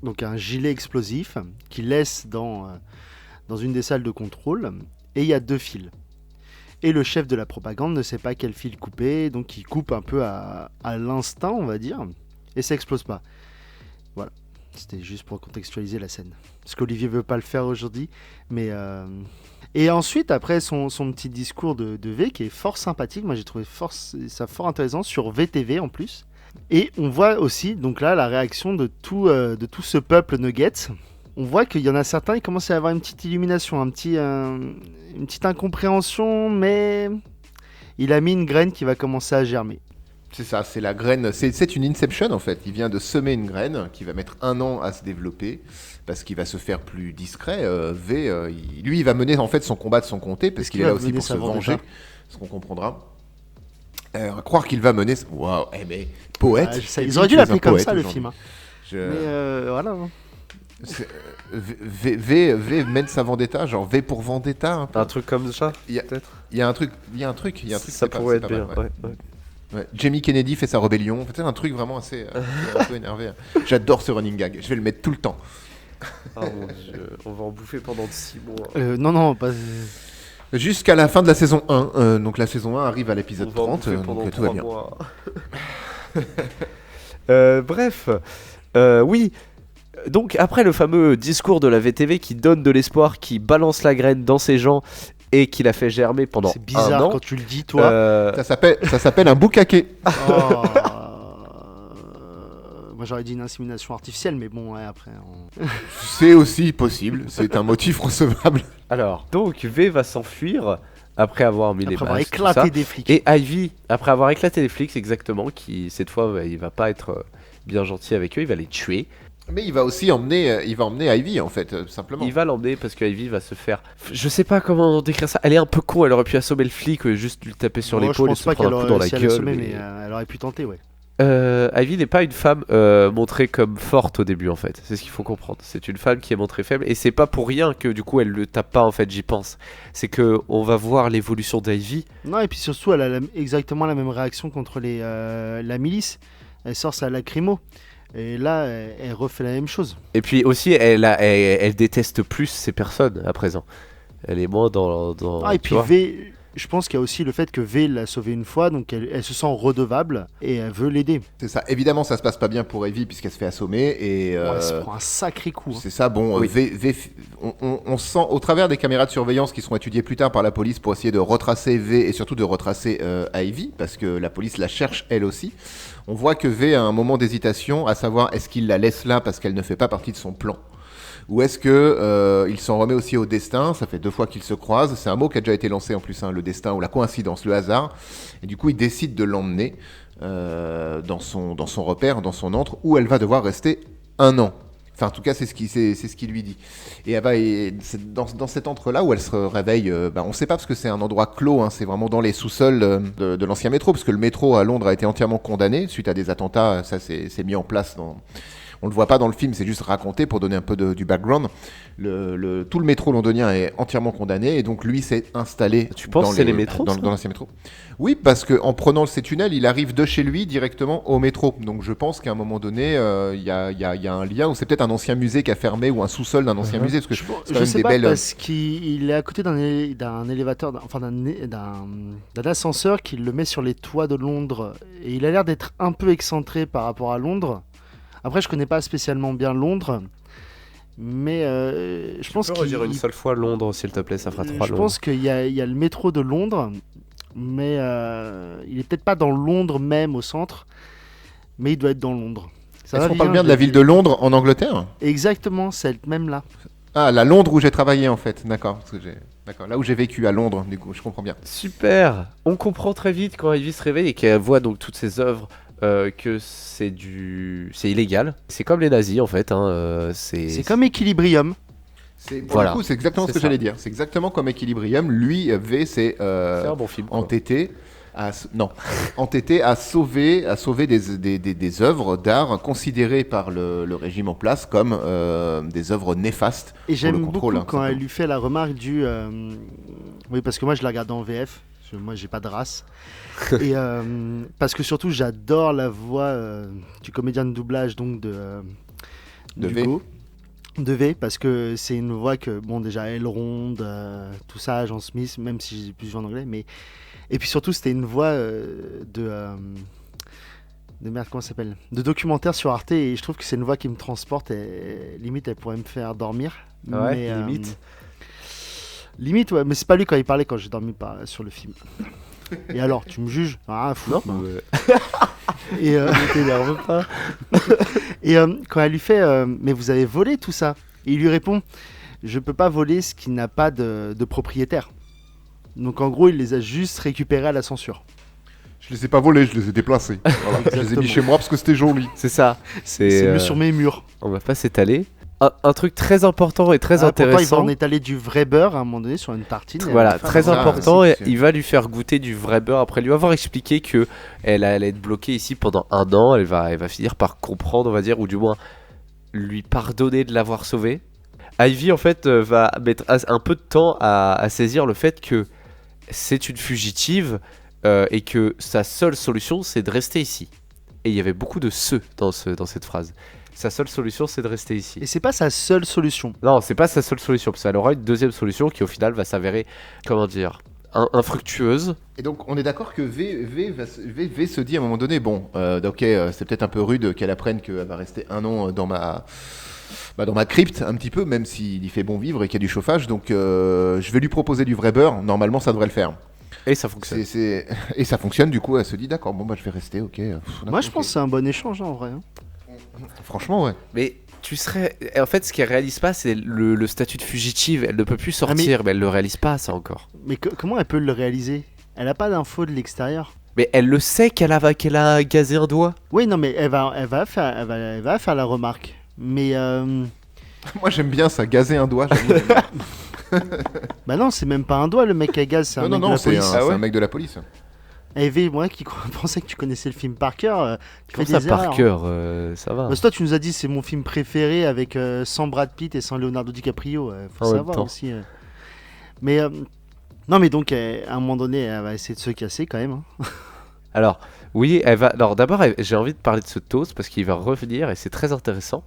Speaker 3: donc un gilet explosif qu'il laisse dans une des salles de contrôle. Et il y a 2 fils. Et le chef de la propagande ne sait pas quel fil couper, donc il coupe un peu à l'instinct, on va dire. Et ça explose pas. Voilà. C'était juste pour contextualiser la scène. Parce qu'Olivier veut pas le faire aujourd'hui. Mais Et ensuite, après son petit discours de V qui est fort sympathique, moi j'ai trouvé ça fort intéressant sur VTV en plus. Et on voit aussi, donc là, la réaction de tout ce peuple Nuggets. On voit qu'il y en a certains, ils commencent à avoir une petite illumination, une petite incompréhension, mais il a mis une graine qui va commencer à germer.
Speaker 2: C'est ça, c'est la graine, c'est une inception en fait. Il vient de semer une graine qui va mettre 1 an à se développer parce qu'il va se faire plus discret. Lui, il va mener en fait son combat de son comté parce qu'il est là aussi pour se venger, ce qu'on comprendra. Croire qu'il va mener. Waouh, mais poète.
Speaker 3: Ils auraient dû l'appeler comme ça le
Speaker 2: aujourd'hui.
Speaker 3: film. Hein.
Speaker 2: Je-
Speaker 3: Mais voilà. Hein.
Speaker 2: V mène sa vendetta, genre V pour vendetta. Un peu.
Speaker 1: Un truc comme ça,
Speaker 2: Il y a-
Speaker 1: peut-être.
Speaker 2: Il y a un truc.
Speaker 1: Ça
Speaker 2: c'est pas-
Speaker 1: pourrait
Speaker 2: c'est
Speaker 1: être
Speaker 2: pas
Speaker 1: bien.
Speaker 2: mal, ouais.
Speaker 1: Ouais.
Speaker 2: Ouais. Jamie Kennedy fait sa rébellion. C'est un truc vraiment assez un peu énervé. J'adore ce running gag. Je vais le mettre tout le temps.
Speaker 1: Oh mon dieu, on va en bouffer pendant 6 mois.
Speaker 3: Non, pas.
Speaker 2: Jusqu'à la fin de la saison 1. Donc la saison 1 arrive à
Speaker 1: On
Speaker 2: l'épisode
Speaker 1: va en
Speaker 2: 30.
Speaker 1: bouffer pendant
Speaker 2: Donc tout va
Speaker 1: 3
Speaker 2: bien.
Speaker 1: mois. Bref, oui. Donc après le fameux discours de la VTV qui donne de l'espoir, qui balance la graine dans ces gens et qui la fait germer pendant
Speaker 3: C'est bizarre
Speaker 1: un an.
Speaker 3: quand tu le dis, toi.
Speaker 1: euh,
Speaker 2: Ça s'appelle un boucaquet.
Speaker 3: Oh. Moi j'aurais dit une insémination artificielle, mais bon, ouais, après.
Speaker 2: C'est aussi possible. C'est un motif recevable.
Speaker 1: Alors, donc V va s'enfuir après avoir mis les
Speaker 3: Après avoir
Speaker 1: masques, tout
Speaker 3: éclaté
Speaker 1: ça.
Speaker 3: des flics.
Speaker 1: Et Ivy, après avoir éclaté les flics, exactement, qui cette fois, il va pas être bien gentil avec eux, il va les tuer.
Speaker 2: Mais il va aussi emmener Ivy en fait, simplement.
Speaker 1: Il va l'emmener parce que Ivy va se faire. Je sais pas comment décrire ça. Elle est un peu con. Elle aurait pu assommer le flic, juste lui taper sur
Speaker 3: Moi,
Speaker 1: l'épaule et
Speaker 3: je
Speaker 1: se
Speaker 3: pense pas
Speaker 1: prendre
Speaker 3: qu'elle
Speaker 1: un coup dans
Speaker 3: aurait
Speaker 1: la
Speaker 3: réussi à
Speaker 1: gueule.
Speaker 3: l'assommer,
Speaker 1: mais-
Speaker 3: mais elle aurait pu tenter, ouais.
Speaker 1: Ivy n'est pas une femme montrée comme forte au début en fait. C'est ce qu'il faut comprendre. C'est une femme qui est montrée faible et c'est pas pour rien que du coup elle le tape pas en fait. J'y pense. C'est que on va voir l'évolution d'Ivy.
Speaker 3: Non, et puis surtout, elle a exactement la même réaction contre la milice. Elle sort sa lacrymo. Et là, elle refait la même chose.
Speaker 1: Et puis aussi elle déteste plus ces personnes à présent. Elle est moins dans
Speaker 3: Ah, et
Speaker 1: tu
Speaker 3: puis
Speaker 1: vois.
Speaker 3: V, je pense qu'il y a aussi le fait que V l'a sauvé une fois, donc elle se sent redevable et elle veut l'aider.
Speaker 2: C'est ça. Évidemment, ça se passe pas bien pour Ivy puisqu'elle se fait assommer et.
Speaker 3: Ouais, elle se prend un sacré coup. Hein.
Speaker 2: C'est ça, bon,
Speaker 1: Oui.
Speaker 2: on sent au travers des caméras de surveillance qui seront étudiées plus tard par la police pour essayer de retracer V et surtout de retracer Ivy, parce que la police la cherche elle aussi. On voit que V a un moment d'hésitation, à savoir est-ce qu'il la laisse là parce qu'elle ne fait pas partie de son plan. Ou est-ce que il s'en remet aussi au destin? Ça fait 2 fois qu'ils se croisent. C'est un mot qui a déjà été lancé en plus, hein, le destin ou la coïncidence, le hasard. Et du coup, il décide de l'emmener dans son repère, dans son antre, où elle va devoir rester 1 an. Enfin, en tout cas, c'est ce qu'il lui dit. Et c'est dans cet antre-là où elle se réveille. On ne sait pas parce que c'est un endroit clos. Hein, c'est vraiment dans les sous-sols de l'ancien métro, parce que le métro à Londres a été entièrement condamné suite à des attentats. Ça, c'est mis en place on le voit pas dans le film, c'est juste raconté pour donner un peu du background. Tout le métro londonien est entièrement condamné et donc lui s'est installé.
Speaker 1: Tu penses que c'est les métros
Speaker 2: dans l'ancien métro? Oui, parce qu'en prenant ces tunnels, il arrive de chez lui directement au métro. Donc je pense qu'à un moment donné, il y a un lien, ou c'est peut-être un ancien musée qui a fermé ou un sous-sol d'un ancien musée. Parce que
Speaker 3: je sais pas, parce qu'il est à côté d'un élévateur, d'un ascenseur qui le met sur les toits de Londres. Et il a l'air d'être un peu excentré par rapport à Londres. Après, je connais pas spécialement bien Londres, mais je pense
Speaker 1: qu'il... Tu peux redire une seule fois Londres, s'il te plaît, ça fera 3 Londres.
Speaker 3: Je pense qu'il y a le métro de Londres, mais il est peut-être pas dans Londres même, au centre, mais il doit être dans Londres.
Speaker 2: Est-ce qu'on parle bien de la ville de Londres, en Angleterre?
Speaker 3: Exactement, celle même là.
Speaker 2: Ah, la Londres où j'ai travaillé, en fait, d'accord. D'accord, là où j'ai vécu, à Londres, du coup, je comprends bien.
Speaker 1: Super. On comprend très vite quand Ivy se réveille et qu'elle voit donc toutes ses œuvres que c'est illégal. C'est comme les nazis en fait. Hein,
Speaker 3: c'est comme Equilibrium.
Speaker 2: Voilà. Du coup, c'est exactement ce que j'allais dire. C'est exactement comme Equilibrium. Lui, V, c'est
Speaker 1: un bon film,
Speaker 2: entêté à sauver des œuvres d'art considérées par le régime en place comme des œuvres néfastes.
Speaker 3: Et j'aime beaucoup quand elle lui fait la remarque du... Oui, parce que moi je la regarde en VF. Moi j'ai pas de race. Et parce que surtout j'adore la voix du comédien de doublage donc de V, parce que c'est une voix que bon déjà elle ronde tout ça, Agent Smith, même si j'ai plus vu en anglais, mais et puis surtout c'était une voix de merde, comment ça s'appelle, de documentaire sur Arte, et je trouve que c'est une voix qui me transporte et limite elle pourrait me faire dormir.
Speaker 1: Ouais,
Speaker 3: mais, limite, ouais, mais c'est pas lui quand il parlait quand j'ai dormi sur le film. Et alors, tu me juges? Ah, fou.
Speaker 1: Non,
Speaker 3: et t'énerve pas. Et quand elle lui fait mais vous avez volé tout ça? Et il lui répond, je peux pas voler ce qui n'a pas de propriétaire. Donc en gros, il les a juste récupérés à la censure.
Speaker 2: Je les ai pas volés, je les ai déplacés. Voilà. Je les ai mis chez moi parce que c'était joli.
Speaker 1: C'est ça.
Speaker 3: C'est sur mes murs.
Speaker 1: On va pas s'étaler. Un truc très important et très intéressant.
Speaker 3: Pourtant, il va en étaler du vrai beurre à un moment donné sur une tartine.
Speaker 1: Voilà, très important. Et il va lui faire goûter du vrai beurre après lui avoir expliqué que elle allait être bloquée ici pendant 1 an. Elle va finir par comprendre, on va dire, ou du moins lui pardonner de l'avoir sauvée. Ivy, en fait, va mettre un peu de temps à saisir le fait que c'est une fugitive et que sa seule solution, c'est de rester ici. Et il y avait beaucoup de ce dans cette phrase. Sa seule solution, c'est de rester ici.
Speaker 3: Et c'est pas sa seule solution.
Speaker 1: Non, c'est pas sa seule solution, parce qu'elle aura une deuxième solution qui au final va s'avérer, comment dire, infructueuse.
Speaker 2: Et donc on est d'accord que V se dit à un moment donné, bon, ok, c'est peut-être un peu rude qu'elle apprenne qu'elle va rester 1 an dans ma crypte, un petit peu, même s'il y fait bon vivre et qu'il y a du chauffage, donc je vais lui proposer du vrai beurre, normalement ça devrait le faire.
Speaker 1: Et ça fonctionne.
Speaker 2: Et ça fonctionne, du coup elle se dit, d'accord, bon, je vais rester, ok.
Speaker 3: Moi je pense que c'est un bon échange en vrai.
Speaker 2: Franchement, ouais.
Speaker 1: Mais tu serais... En fait, ce qu'elle réalise pas, c'est le statut de fugitive. Elle ne peut plus sortir, mais elle le réalise pas, ça encore.
Speaker 3: Mais comment elle peut le réaliser? Elle a pas d'infos de l'extérieur.
Speaker 1: Mais elle le sait qu'elle a gazé un doigt.
Speaker 3: Oui, non, mais elle va faire la remarque. Mais
Speaker 2: moi j'aime bien ça, gazer un doigt.
Speaker 3: Bah non, c'est même pas un doigt le mec qui gaze, c'est un mec de la police.
Speaker 2: C'est un mec de la police.
Speaker 3: Eve, moi qui pensais que tu connaissais le film par cœur, tu fais des
Speaker 1: erreurs. Par cœur, ça va.
Speaker 3: Parce que toi, tu nous as dit c'est mon film préféré avec sans Brad Pitt et sans Leonardo DiCaprio. Faut savoir aussi. Mais non, mais donc à un moment donné, elle va essayer de se casser quand même. Hein.
Speaker 1: Alors oui, elle va. Alors d'abord, j'ai envie de parler de ce toast parce qu'il va revenir et c'est très intéressant.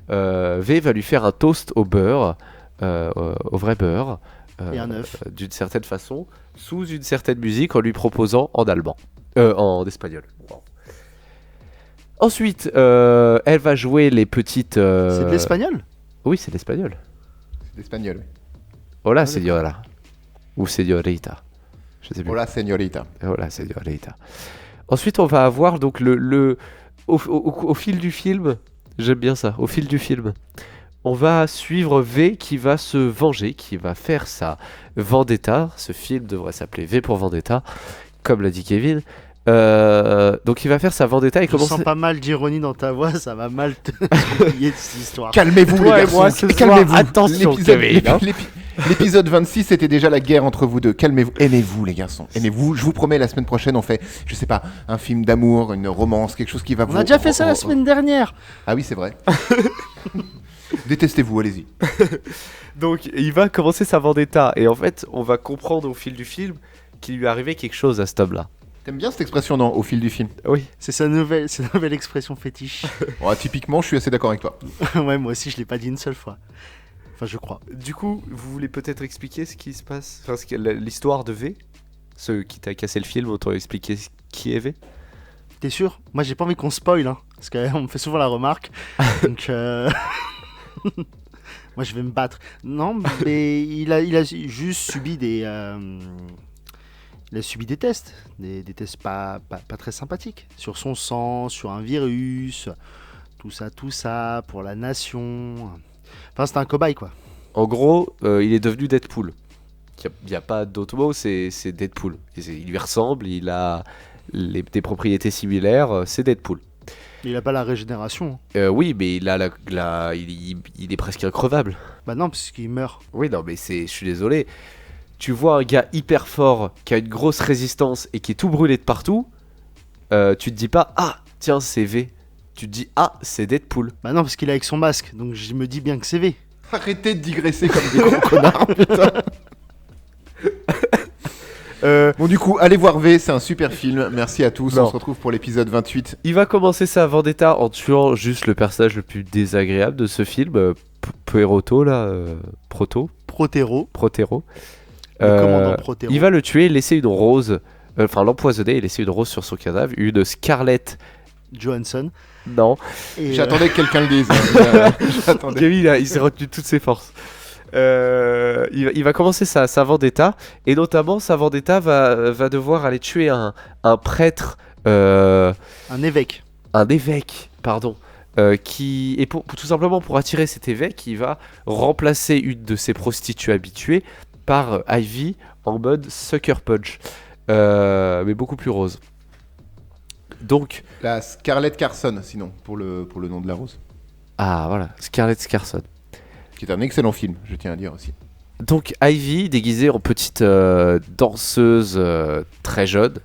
Speaker 1: V va lui faire un toast au beurre, au vrai beurre.
Speaker 3: Et un œuf.
Speaker 1: D'une certaine façon, sous une certaine musique, en lui proposant en allemand, en espagnol. Wow. Ensuite, elle va jouer les petites. C'est
Speaker 3: de l'espagnol?
Speaker 1: Oui, c'est l'espagnol.
Speaker 2: C'est l'espagnol, oui.
Speaker 1: Hola, señora. Ou señorita. Je sais plus.
Speaker 2: Hola, señorita.
Speaker 1: Hola, señorita. Ensuite, on va avoir donc au fil du film. J'aime bien ça. Au fil du film. on va suivre V qui va se venger, qui va faire sa vendetta. Ce film devrait s'appeler V pour Vendetta, comme l'a dit Kevin. Donc il va faire sa vendetta et
Speaker 3: Je
Speaker 1: commencer.
Speaker 3: sens pas mal d'ironie dans ta voix, ça va mal te oublier de cette histoire.
Speaker 2: Calmez-vous
Speaker 1: Toi
Speaker 2: les
Speaker 1: et
Speaker 2: garçons,
Speaker 1: moi, ce soir,
Speaker 2: calmez-vous.
Speaker 1: attention, Kevin, hein.
Speaker 2: L'épisode 26 c'était déjà la guerre entre vous deux. Calmez-vous, aimez-vous les garçons, aimez-vous. Je vous promets, la semaine prochaine on fait, je sais pas, un film d'amour, une romance, quelque chose qui va vous...
Speaker 3: On a déjà fait ça la semaine dernière.
Speaker 2: Ah oui c'est vrai. Détestez-vous, allez-y.
Speaker 1: Donc il va commencer sa vendetta et en fait on va comprendre au fil du film qu'il lui est arrivé quelque chose à cet homme-là.
Speaker 2: T'aimes bien cette expression non, au fil du film?
Speaker 1: Oui.
Speaker 3: C'est sa nouvelle expression fétiche.
Speaker 2: Ouais, typiquement je suis assez d'accord avec toi.
Speaker 3: Ouais, moi aussi je l'ai pas dit une seule fois. Enfin, je crois.
Speaker 1: Du coup, vous voulez peut-être expliquer ce qui se passe, enfin, l'histoire de V, ceux qui t'a cassé le film, autant expliquer qui est V.
Speaker 3: T'es sûr? Moi j'ai pas envie qu'on spoil, hein, parce qu'on me fait souvent la remarque. Donc moi je vais me battre. Non, mais il a juste subi des tests, des tests pas très sympathiques sur son sang, sur un virus, tout ça pour la nation. Enfin, c'est un cobaye quoi.
Speaker 1: En gros, il est devenu Deadpool. Il n'y a pas d'autre mot, c'est Deadpool. Il lui ressemble, il a des propriétés similaires, c'est Deadpool.
Speaker 3: Il a pas la régénération.
Speaker 1: Oui, mais il est presque increvable.
Speaker 3: Bah non, parce qu'il meurt.
Speaker 1: Oui, non, mais je suis désolé. Tu vois un gars hyper fort qui a une grosse résistance et qui est tout brûlé de partout, tu te dis pas ah tiens c'est V. Tu te dis ah c'est Deadpool.
Speaker 3: Bah non, parce qu'il est avec son masque, donc je me dis bien que c'est V.
Speaker 2: Arrêtez de digresser comme des gros connards, putain. Bon du coup, allez voir V, c'est un super film. Merci à tous,
Speaker 1: Non.
Speaker 2: on se retrouve pour l'épisode 28.
Speaker 1: Il va commencer sa vendetta en tuant juste le personnage le plus désagréable de ce film, Pueroto là, Protero.
Speaker 3: Le commandant Protero.
Speaker 1: Il va le tuer, laisser une rose, l'empoisonner et laisser une rose sur son cadavre, une Scarlett.
Speaker 3: Johansson.
Speaker 1: Non,
Speaker 3: Et,
Speaker 2: J'attendais que quelqu'un le dise. Hein. J'attendais.
Speaker 1: Kevin il s'est retenu de toutes ses forces. Il va commencer sa vendetta et notamment sa vendetta va devoir aller tuer un prêtre,
Speaker 3: un évêque.
Speaker 1: un évêque, pardon, qui et tout simplement pour attirer cet évêque, il va remplacer une de ses prostituées habituées par Ivy en mode sucker punch, mais beaucoup plus rose. Donc
Speaker 2: La Scarlett Carson, sinon, pour le nom de la rose.
Speaker 1: ah voilà, Scarlett Carson.
Speaker 2: Qui est un excellent film, je tiens à dire aussi.
Speaker 1: Donc Ivy déguisée en petite danseuse très jeune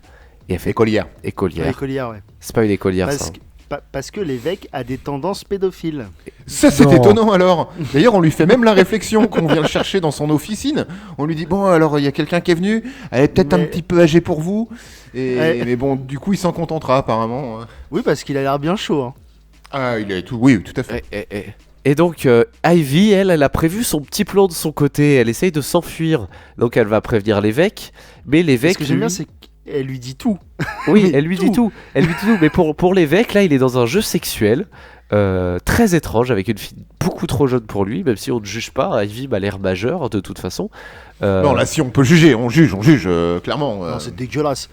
Speaker 1: et elle fait
Speaker 2: Écolière.
Speaker 1: écolière.
Speaker 3: L'écolière, ouais.
Speaker 1: C'est pas une écolière
Speaker 3: Parce,
Speaker 1: ça.
Speaker 3: que, parce que l'évêque a des tendances pédophiles.
Speaker 2: Ça, c'est
Speaker 1: Non.
Speaker 2: étonnant alors. D'ailleurs, on lui fait même la réflexion qu'on vient le chercher dans son officine. On lui dit bon, alors il y a quelqu'un qui est venu. Elle est peut-être un
Speaker 3: Mais-
Speaker 2: petit peu âgée pour vous.
Speaker 3: Ouais.
Speaker 2: Mais bon, du coup, il s'en contentera apparemment.
Speaker 3: Oui, parce qu'il a l'air bien chaud. Hein.
Speaker 2: Ah, il est tout. Oui, tout à fait.
Speaker 1: Et donc Ivy, elle a prévu son petit plan de son côté. Elle essaye de s'enfuir. Donc elle va prévenir l'évêque, mais
Speaker 3: Ce
Speaker 1: l'évêque.
Speaker 3: que j'aime bien,
Speaker 1: lui-
Speaker 3: c'est qu'elle lui dit tout.
Speaker 1: Oui,
Speaker 3: Mais
Speaker 1: elle lui dit tout. Elle lui dit tout. Mais pour l'évêque, là, il est dans un jeu sexuel très étrange avec une fille beaucoup trop jeune pour lui, même si on ne juge pas. Ivy m'a l'air majeure de toute façon.
Speaker 2: Non, là, si on peut juger, on juge, clairement.
Speaker 3: Non, c'est dégueulasse.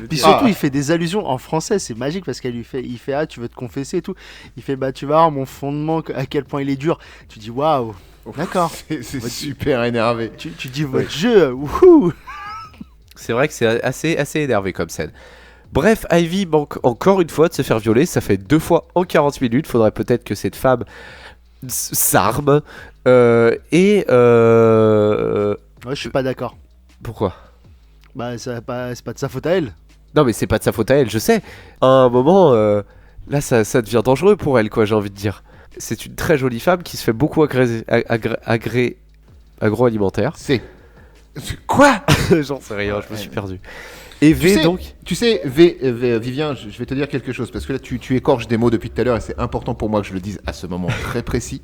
Speaker 3: Puis surtout, il fait des allusions en français, c'est magique parce il fait ah tu veux te confesser et tout. Il fait bah tu vas voir mon fondement à quel point il est dur. Tu dis waouh. D'accord.
Speaker 2: C'est super énervé.
Speaker 3: Tu dis votre jeu. Wouhou.
Speaker 1: C'est vrai que c'est assez énervé comme scène. Bref, Ivy manque encore une fois de se faire violer. Ça fait 2 fois en 40 minutes. Faudrait peut-être que cette femme s'arme.
Speaker 3: Ouais, je suis pas d'accord.
Speaker 1: Pourquoi ?
Speaker 3: Bah c'est pas de sa faute à elle.
Speaker 1: Non, mais c'est pas de sa faute à elle, je sais. À un moment, là, ça devient dangereux pour elle, quoi, j'ai envie de dire. C'est une très jolie femme qui se fait beaucoup agroalimentaire.
Speaker 2: Quoi?
Speaker 1: J'en sais rien, je me suis perdu. Et V, donc.
Speaker 2: Tu sais, Vivien, je vais te dire quelque chose, parce que là, tu écorches des mots depuis tout à l'heure, et c'est important pour moi que je le dise à ce moment très précis.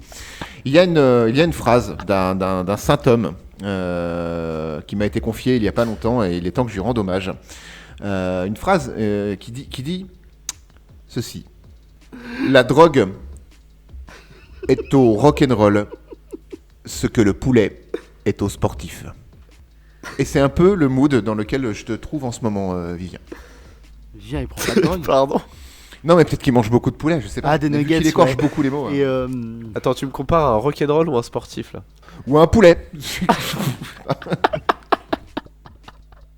Speaker 2: Il y a une phrase d'un saint homme qui m'a été confiée il y a pas longtemps, et il est temps que je lui rende hommage. Une phrase qui dit ceci. La drogue est au rock'n'roll ce que le poulet est au sportif. Et c'est un peu le mood dans lequel je te trouve en ce moment, Vivien.
Speaker 3: Viens, il prend pas de drogue.
Speaker 1: Pardon.
Speaker 2: Non, mais peut-être qu'il mange beaucoup de poulet, je sais pas.
Speaker 3: Ah, des
Speaker 2: Mais vu
Speaker 3: nuggets,
Speaker 2: qu'il écorche
Speaker 3: ouais.
Speaker 2: beaucoup les mots.
Speaker 3: Et
Speaker 1: Attends, tu me compares à un rock'n'roll ou un sportif là?
Speaker 2: Ou un poulet.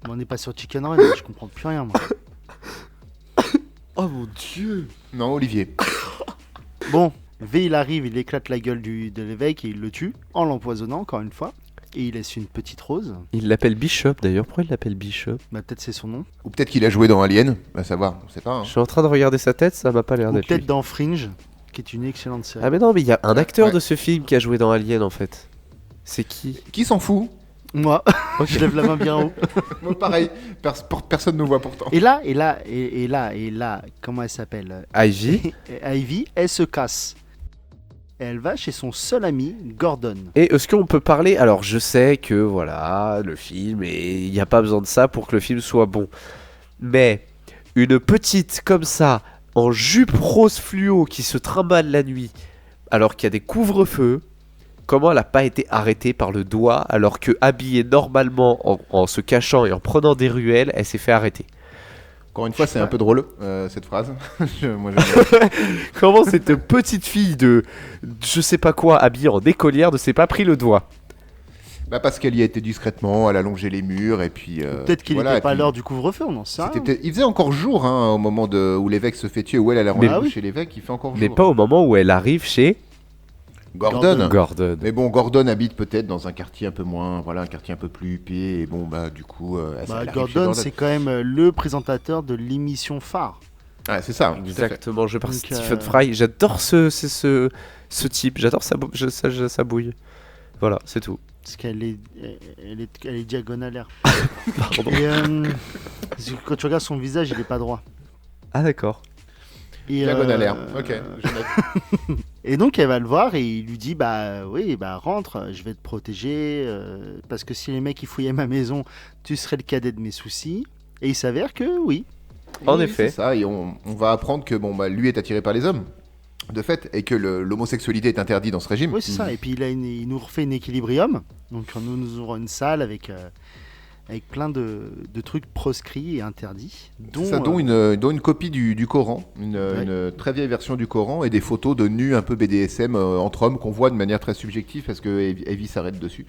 Speaker 3: on n'est pas sur Chicken Run, je comprends plus rien moi.
Speaker 1: Oh mon dieu!
Speaker 2: Non, Olivier.
Speaker 3: Bon, V il arrive, il éclate la gueule de l'évêque et il le tue en l'empoisonnant encore une fois. Et il laisse une petite rose.
Speaker 1: Il l'appelle Bishop d'ailleurs, pourquoi il l'appelle Bishop?
Speaker 3: Bah peut-être c'est son nom.
Speaker 2: Ou peut-être qu'il a joué dans Alien, à savoir, on sait pas. Hein.
Speaker 1: Je suis en train de regarder sa tête, ça m'a pas l'air
Speaker 3: Ou
Speaker 1: d'être
Speaker 3: peut-être
Speaker 1: lui.
Speaker 3: dans Fringe, qui est une excellente série.
Speaker 1: Ah mais non, mais il y a un acteur
Speaker 2: Ouais.
Speaker 1: de ce film qui a joué dans Alien en fait. C'est qui?
Speaker 2: Qui s'en fout?
Speaker 3: Moi, je lève la main bien haut.
Speaker 2: Moi, pareil, personne ne nous voit pourtant.
Speaker 3: Et là, comment elle s'appelle
Speaker 1: Ivy.
Speaker 3: Ivy, elle se casse. Et elle va chez son seul ami, Gordon.
Speaker 1: Et est-ce qu'on peut parler... Alors je sais que voilà, le film, et il n'y a pas besoin de ça pour que le film soit bon. Mais une petite comme ça, en jupe rose fluo qui se trimballe la nuit, alors qu'il y a des couvre-feux, comment elle n'a pas été arrêtée par le doigt alors que habillée normalement en se cachant et en prenant des ruelles, elle s'est fait arrêter?
Speaker 2: Encore une fois, c'est un peu drôle, cette phrase. Moi, j'aime bien.
Speaker 1: Comment cette petite fille de je sais pas quoi habillée en écolière ne s'est pas pris le doigt?
Speaker 2: Bah, parce qu'elle y a été discrètement, elle a longé les murs, et puis...
Speaker 3: Peut-être qu'il n'était
Speaker 2: voilà, et
Speaker 3: pas à
Speaker 2: puis-
Speaker 3: l'heure du couvre-feu, on n'en sait rien.
Speaker 2: Il faisait encore jour, hein, au moment où l'évêque se fait tuer, où elle a rendez-vous
Speaker 3: Ah oui.
Speaker 2: chez l'évêque, il fait encore
Speaker 1: Mais
Speaker 2: jour.
Speaker 1: pas au moment où elle arrive chez
Speaker 2: Gordon.
Speaker 1: Gordon.
Speaker 2: Mais bon, Gordon habite peut-être dans un quartier un peu moins, voilà, un quartier un peu plus huppé, et bon, bah, du coup... elle arrive chez
Speaker 3: Gordon, c'est quand même le présentateur de l'émission phare.
Speaker 2: Ah, c'est ça, tout à fait.
Speaker 1: Exactement, je pars
Speaker 3: Donc,
Speaker 1: Stephen Fry. J'adore ce type, j'adore sa bouille. Voilà, c'est tout.
Speaker 3: Parce qu'elle est, elle est diagonalaire.
Speaker 1: Pardon.
Speaker 3: Et quand tu regardes son visage, il est pas droit.
Speaker 1: Ah d'accord.
Speaker 3: Et,
Speaker 2: Diagonalaire, ok, je note.
Speaker 3: Et donc elle va le voir et il lui dit bah oui bah rentre, je vais te protéger parce que si les mecs ils fouillaient ma maison, tu serais le cadet de mes soucis. Et il s'avère que oui.
Speaker 1: En
Speaker 2: Oui,
Speaker 1: effet.
Speaker 2: c'est ça, et on va apprendre que bon, bah, lui est attiré par les hommes, de fait, et que l'homosexualité est interdite dans ce régime.
Speaker 3: Oui c'est ça. Et puis il nous refait une équilibrium. Donc nous aurons une salle avec plein de trucs proscrits et interdits.
Speaker 2: C'est ça, dont une copie du Coran, une très vieille version du Coran, et des photos de nus un peu BDSM entre hommes qu'on voit de manière très subjective parce que Evie s'arrête dessus.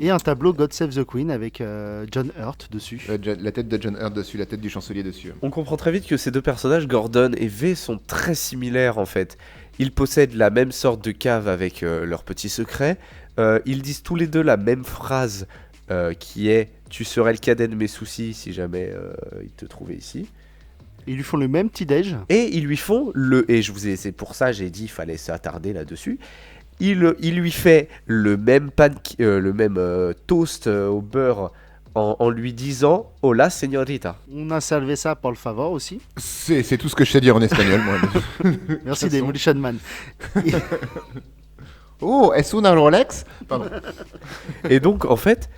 Speaker 3: Et un tableau God Save the Queen avec John Hurt dessus.
Speaker 2: La tête de John Hurt dessus, la tête du chancelier dessus.
Speaker 1: On comprend très vite que ces deux personnages, Gordon et V, sont très similaires en fait. Ils possèdent la même sorte de cave avec leurs petits secrets. Ils disent tous les deux la même phrase qui est « Tu serais le cadet de mes soucis si jamais ils te trouvaient ici ».
Speaker 3: Ils lui font le même petit déj.
Speaker 1: Et ils lui font et c'est pour ça j'ai dit il fallait s'attarder là-dessus. Il lui fait le même toast au beurre en lui disant Hola señorita.
Speaker 3: On a salvé ça pour le favor aussi.
Speaker 2: C'est tout ce que je sais dire en espagnol, moi.
Speaker 3: Merci
Speaker 2: façon.
Speaker 3: Demolition Man. Et-
Speaker 2: Oh, est-ce una Rolex? Pardon.
Speaker 1: Et donc en fait,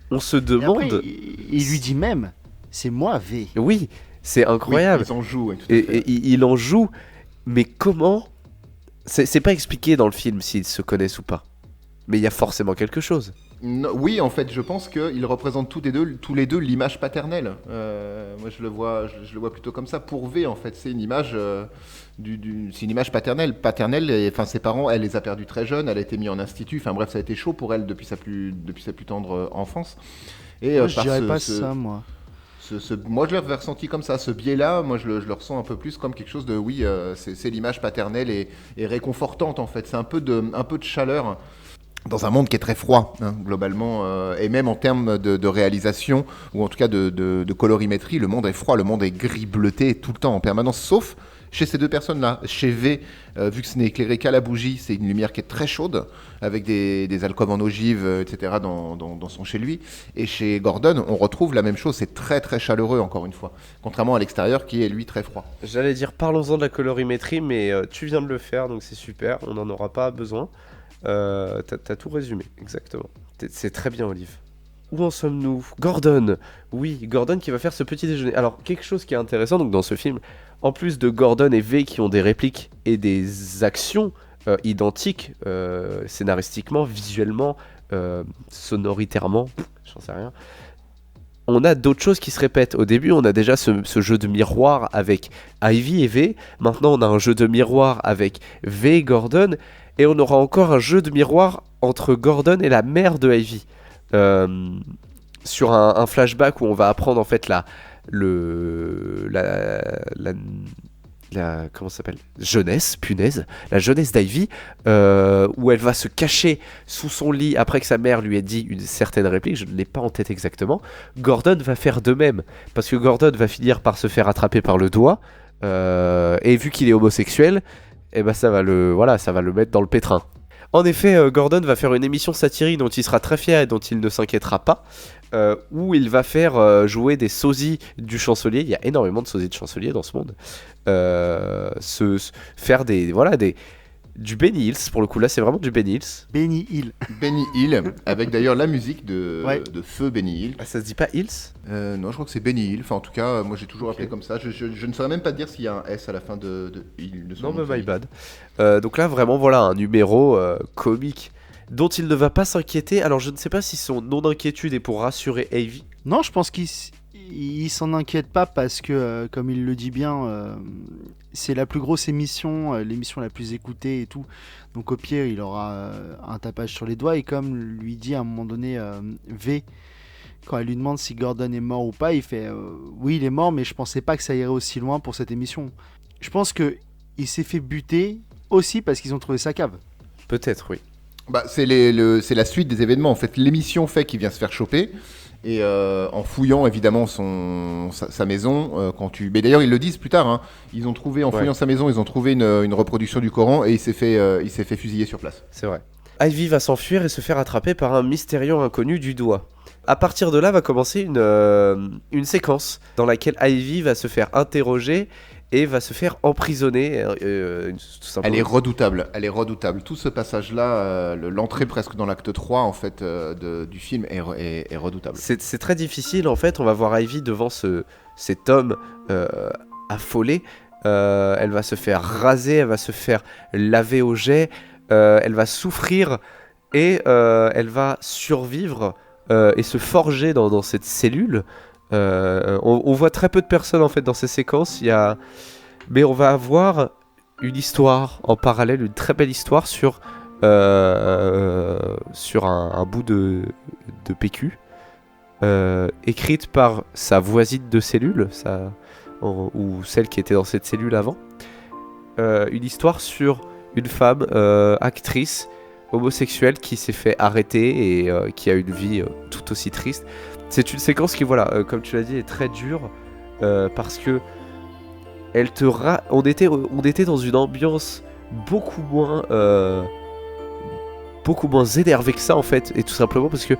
Speaker 1: on se
Speaker 3: et
Speaker 1: demande.
Speaker 3: après, il lui dit même, c'est moi V.
Speaker 1: Oui, c'est incroyable.
Speaker 2: Oui, ils en jouent, ouais, tout à
Speaker 1: et
Speaker 2: fait.
Speaker 1: il en joue, mais comment? C'est pas expliqué dans le film s'ils se connaissent ou pas. Mais il y a forcément quelque chose.
Speaker 2: Non, oui, en fait, je pense qu'ils représentent tous les deux l'image paternelle. Moi, je le vois plutôt comme ça. Pour V, en fait, c'est une image, c'est une image paternelle. Enfin, ses parents, elle les a perdus très jeunes. Elle a été mise en institut. Enfin, bref, ça a été chaud pour elle depuis sa plus tendre enfance. Et
Speaker 3: Moi, je
Speaker 2: par
Speaker 3: dirais pas ça, moi.
Speaker 2: moi, je l'ai ressenti comme ça. Ce biais-là, moi, je le ressens un peu plus comme quelque chose de, oui, c'est l'image paternelle et réconfortante, en fait. C'est un peu de chaleur dans un monde qui est très froid, hein, globalement, et même en termes de réalisation, ou en tout cas de colorimétrie, le monde est froid, le monde est gris bleuté tout le temps, en permanence, sauf chez ces deux personnes-là. Chez V, vu que ce n'est éclairé qu'à la bougie, c'est une lumière qui est très chaude, avec des alcôves en ogive, etc., dans son chez lui. Et chez Gordon, on retrouve la même chose, c'est très très chaleureux, encore une fois, contrairement à l'extérieur, qui est, lui, très froid.
Speaker 1: J'allais dire parlons-en de la colorimétrie, mais tu viens de le faire, donc c'est super, on n'en aura pas besoin. T'as tout résumé, exactement. C'est très bien, Olive. Où en sommes-nous? Gordon. Oui, Gordon qui va faire ce petit déjeuner. Alors, quelque chose qui est intéressant donc, dans ce film, en plus de Gordon et V qui ont des répliques et des actions identiques, scénaristiquement, visuellement, sonoritairement, j'en sais rien, on a d'autres choses qui se répètent. Au début, on a déjà ce jeu de miroir avec Ivy et V. Maintenant, on a un jeu de miroir avec V et Gordon. Et on aura encore un jeu de miroir entre Gordon et la mère de Ivy. Sur un flashback où on va apprendre en fait la comment ça s'appelle, jeunesse, punaise, la jeunesse d'Ivy, où elle va se cacher sous son lit après que sa mère lui ait dit une certaine réplique, je ne l'ai pas en tête exactement. Gordon va faire de même, parce que Gordon va finir par se faire attraper par le doigt, et vu qu'il est homosexuel, et ben ça va le mettre dans le pétrin. En effet, Gordon va faire une émission satirique dont il sera très fier et dont il ne s'inquiétera pas, où il va faire jouer des sosies du chancelier. Il y a énormément de sosies de chancelier dans ce monde. Faire du Benny Hills, pour le coup là c'est vraiment du Benny Hills.
Speaker 3: Benny Hill.
Speaker 2: Benny Hill, avec d'ailleurs la musique de Feu Benny Hill.
Speaker 1: Ah, ça se dit pas Hills?
Speaker 2: Non, je crois que c'est Benny Hill. Enfin, en tout cas, moi j'ai toujours appelé comme ça. Je ne saurais même pas te dire s'il y a un S à la fin de Hill.
Speaker 1: Non, mais my bad. Donc là, vraiment, voilà un numéro comique dont il ne va pas s'inquiéter. Alors, je ne sais pas si son nom d'inquiétude est pour rassurer Ivy.
Speaker 3: Non, je pense qu'il s'en inquiète pas parce que, comme il le dit bien, c'est la plus grosse émission, l'émission la plus écoutée et tout. Donc au pire, il aura un tapage sur les doigts. Et comme lui dit à un moment donné V, quand elle lui demande si Gordon est mort ou pas, il fait oui, il est mort, mais je pensais pas que ça irait aussi loin pour cette émission. Je pense qu'il s'est fait buter aussi parce qu'ils ont trouvé sa cave.
Speaker 1: Peut-être, oui.
Speaker 2: Bah, c'est la suite des événements. En fait, l'émission fait qu'il vient se faire choper. Et en fouillant évidemment sa maison, mais d'ailleurs ils le disent plus tard, hein, ils ont trouvé en fouillant sa maison, ils ont trouvé une reproduction du Coran et il s'est fait fusiller sur place.
Speaker 1: C'est vrai. Ivy va s'enfuir et se faire attraper par un mystérieux inconnu du doigt. À partir de là va commencer une séquence dans laquelle Ivy va se faire interroger et va se faire emprisonner. Tout simplement.
Speaker 2: Elle est redoutable. Tout ce passage-là, l'entrée presque dans l'acte 3 en fait, du film est redoutable.
Speaker 1: C'est très difficile en fait, on va voir Ivy devant cet homme affolé. Elle va se faire raser, elle va se faire laver au jet, elle va souffrir et elle va survivre et se forger dans cette cellule. On voit très peu de personnes en fait dans ces séquences, mais on va avoir une histoire en parallèle, une très belle histoire sur un bout de PQ écrite par sa voisine de cellule, ou celle qui était dans cette cellule avant. Une histoire sur une femme actrice homosexuelle qui s'est fait arrêter et qui a une vie tout aussi triste. C'est une séquence qui, comme tu l'as dit, est très dure parce que on était dans une ambiance beaucoup moins énervée que ça en fait, et tout simplement parce que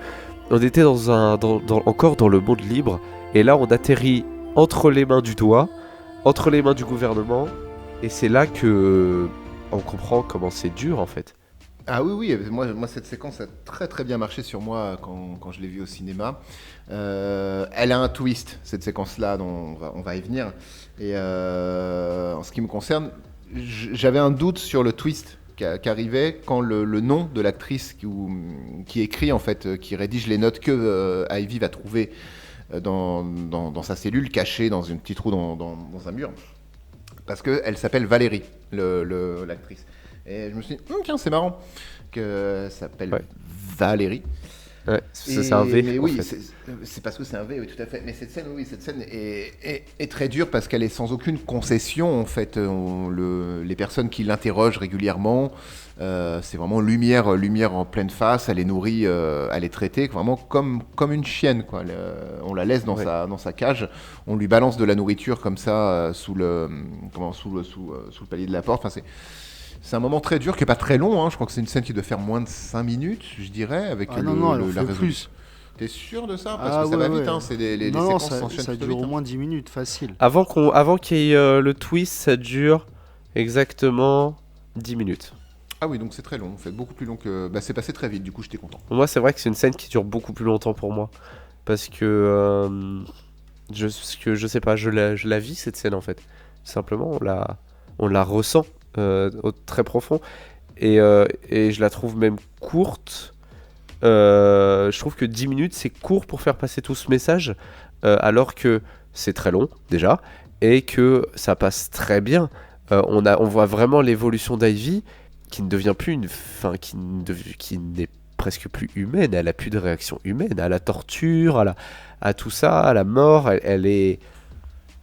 Speaker 1: on était encore dans le monde libre, et là on atterrit entre les mains du doigt, entre les mains du gouvernement, et c'est là que on comprend comment c'est dur en fait.
Speaker 2: Ah oui, moi cette séquence a très très bien marché sur moi quand je l'ai vue au cinéma. Elle a un twist, cette séquence-là, dont on va y venir. Et en ce qui me concerne, j'avais un doute sur le twist qu'arrivait quand le nom de l'actrice qui écrit, en fait, qui rédige les notes que Ivy va trouver dans sa cellule, cachée dans une petite trou dans un mur. Parce qu'elle s'appelle Valérie, l'actrice. Et je me suis dit, tiens, c'est marrant que ça s'appelle Valérie.
Speaker 1: Ouais, c'est un V.
Speaker 2: Mais oui,
Speaker 1: en fait.
Speaker 2: c'est parce que c'est un V, oui, tout à fait. Mais cette scène est très dure parce qu'elle est sans aucune concession, en fait. Les personnes qui l'interrogent régulièrement, c'est vraiment lumière en pleine face. Elle est nourrie, elle est traitée vraiment comme une chienne, quoi. On la laisse dans sa cage, on lui balance de la nourriture comme ça sous le palier de la porte. Enfin, c'est un moment très dur qui n'est pas très long, hein. Je crois que c'est une scène qui doit faire moins de 5 minutes, je dirais, avec
Speaker 3: non,
Speaker 2: la
Speaker 3: fait plus.
Speaker 2: T'es sûr de ça? Parce que ça va vite, hein. C'est les séquences s'enchaînent
Speaker 3: ça
Speaker 2: plutôt
Speaker 3: dure
Speaker 2: vite,
Speaker 3: au moins 10 minutes, facile.
Speaker 1: Avant qu'il y ait le twist, ça dure exactement 10 minutes.
Speaker 2: Ah oui, donc c'est très long, en fait, beaucoup plus long que... c'est passé très vite, du coup j'étais content.
Speaker 1: Moi, c'est vrai que c'est une scène qui dure beaucoup plus longtemps pour moi. Parce que... je sais pas, je la vis cette scène en fait. Simplement, on la ressent très profond. Et je la trouve même courte. Je trouve que 10 minutes, c'est court pour faire passer tout ce message, alors que c'est très long, déjà, et que ça passe très bien. On voit vraiment l'évolution d'Ivy, qui ne devient plus qui n'est presque plus humaine. Elle a plus de réaction humaine à la torture, à tout ça, à la mort.
Speaker 2: Elle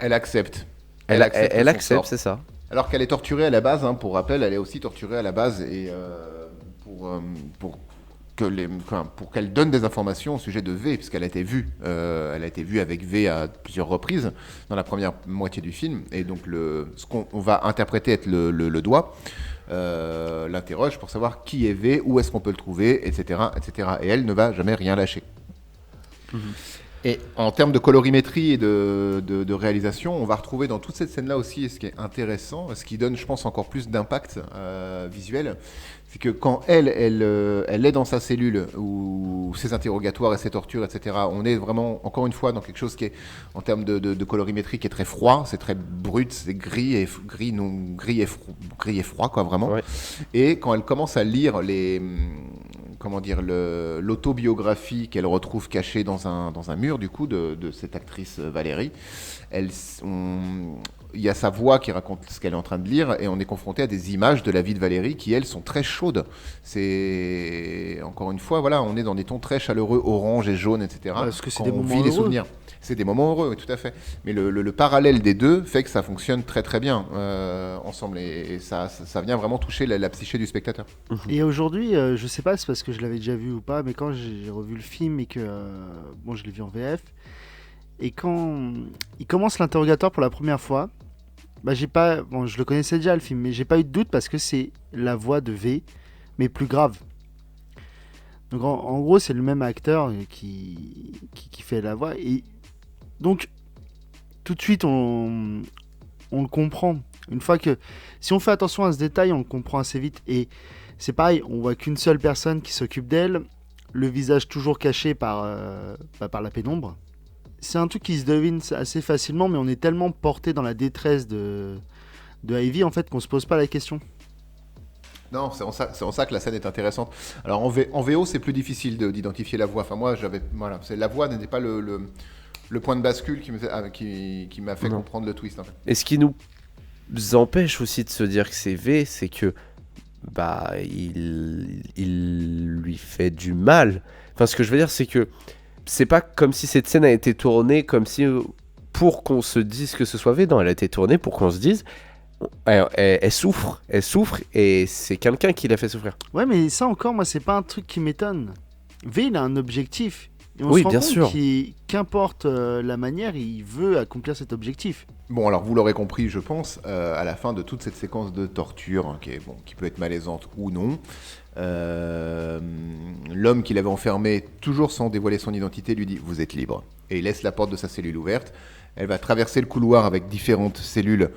Speaker 2: accepte.
Speaker 1: Elle
Speaker 2: son
Speaker 1: accepte,
Speaker 2: sort.
Speaker 1: c'est ça.
Speaker 2: Alors qu'elle est torturée à la base, hein, pour rappel, elle est aussi torturée à la base et pour pour qu'elle donne des informations au sujet de V, puisqu'elle a été vue. Elle a été vue avec V à plusieurs reprises dans la première moitié du film. Et donc, ce qu'on va interpréter être le doigt, l'interroge pour savoir qui est V, où est-ce qu'on peut le trouver, etc., etc. Et elle ne va jamais rien lâcher. Et en termes de colorimétrie et de réalisation, on va retrouver dans toute cette scène-là aussi, et ce qui est intéressant, ce qui donne, je pense, encore plus d'impact visuel, c'est que quand elle est dans sa cellule, ou ses interrogatoires et ses tortures, etc., on est vraiment, encore une fois, dans quelque chose qui est, en termes de colorimétrie, qui est très froid, c'est très brut, c'est gris et froid, quoi, vraiment.
Speaker 1: Ouais.
Speaker 2: Et quand elle commence à lire l'autobiographie qu'elle retrouve cachée dans un mur, du coup, de cette actrice Valérie, il y a sa voix qui raconte ce qu'elle est en train de lire, et on est confronté à des images de la vie de Valérie qui, elles, sont très chaudes. C'est, encore une fois, voilà, on est dans des tons très chaleureux, orange et jaune, etc.
Speaker 3: Parce que c'est
Speaker 2: quand
Speaker 3: des
Speaker 2: on
Speaker 3: moments
Speaker 2: vit les
Speaker 3: heureux.
Speaker 2: souvenirs. C'est des moments heureux, oui, tout à fait. Mais le parallèle des deux fait que ça fonctionne très très bien ensemble, et ça vient vraiment toucher la psyché du spectateur.
Speaker 3: Et aujourd'hui, je sais pas, c'est parce que je l'avais déjà vu ou pas, mais quand j'ai revu le film et que bon, je l'ai vu en VF, et quand il commence l'interrogatoire pour la première fois, bah je le connaissais déjà le film, mais j'ai pas eu de doute parce que c'est la voix de V, mais plus grave. Donc en gros, c'est le même acteur qui fait la voix, et donc tout de suite on le comprend. Une fois que, si on fait attention à ce détail, on le comprend assez vite. Et c'est pareil, on voit qu'une seule personne qui s'occupe d'elle, le visage toujours caché par la pénombre. C'est un truc qui se devine assez facilement, mais on est tellement porté dans la détresse de Ivy, en fait, qu'on se pose pas la question.
Speaker 2: Non, c'est en ça que la scène est intéressante. Alors en VO, c'est plus difficile d'identifier la voix. Enfin, moi, la voix n'était pas le point de bascule qui m'a fait
Speaker 1: Non.
Speaker 2: comprendre le twist, en fait.
Speaker 1: Et ce qui nous empêche aussi de se dire que c'est V, c'est que il lui fait du mal. Enfin, ce que je veux dire, c'est que c'est pas comme si cette scène a été tournée comme si pour qu'on se dise que ce soit V. Non, elle a été tournée pour qu'on se dise elle souffre, et c'est quelqu'un qui l'a fait souffrir.
Speaker 3: Ouais, mais ça encore, moi, c'est pas un truc qui m'étonne. V, il a un objectif. Et on
Speaker 1: Oui,
Speaker 3: se rend
Speaker 1: bien
Speaker 3: compte
Speaker 1: sûr.
Speaker 3: qu'importe la manière, il veut accomplir cet objectif.
Speaker 2: Bon, alors vous l'aurez compris, je pense, à la fin de toute cette séquence de torture, hein, qui peut être malaisante ou non, l'homme qui l'avait enfermé, toujours sans dévoiler son identité, lui dit « Vous êtes libre ». Et il laisse la porte de sa cellule ouverte. Elle va traverser le couloir avec différentes cellules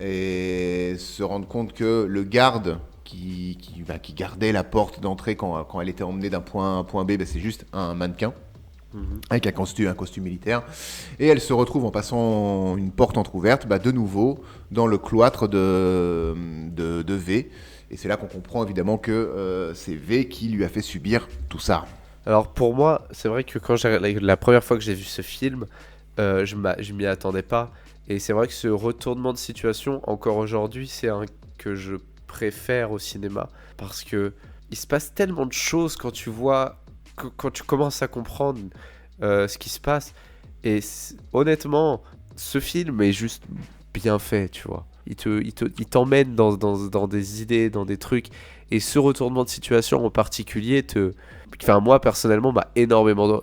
Speaker 2: et se rendre compte que le garde qui gardait la porte d'entrée quand elle était emmenée d'un point A à un point B, c'est juste un mannequin. Avec un costume militaire, et elle se retrouve en passant une porte entrouverte, de nouveau dans le cloître de V, et c'est là qu'on comprend évidemment que c'est V qui lui a fait subir tout ça.
Speaker 1: Alors pour moi, c'est vrai que quand la première fois que j'ai vu ce film, je m'y attendais pas. Et c'est vrai que ce retournement de situation, encore aujourd'hui, c'est un que je préfère au cinéma. Parce que il se passe tellement de choses quand tu vois, quand tu commences à comprendre ce qui se passe. Et honnêtement, ce film est juste bien fait, tu vois. Il t'emmène dans des idées, dans des trucs. Et ce retournement de situation en particulier enfin, moi personnellement m'a énormément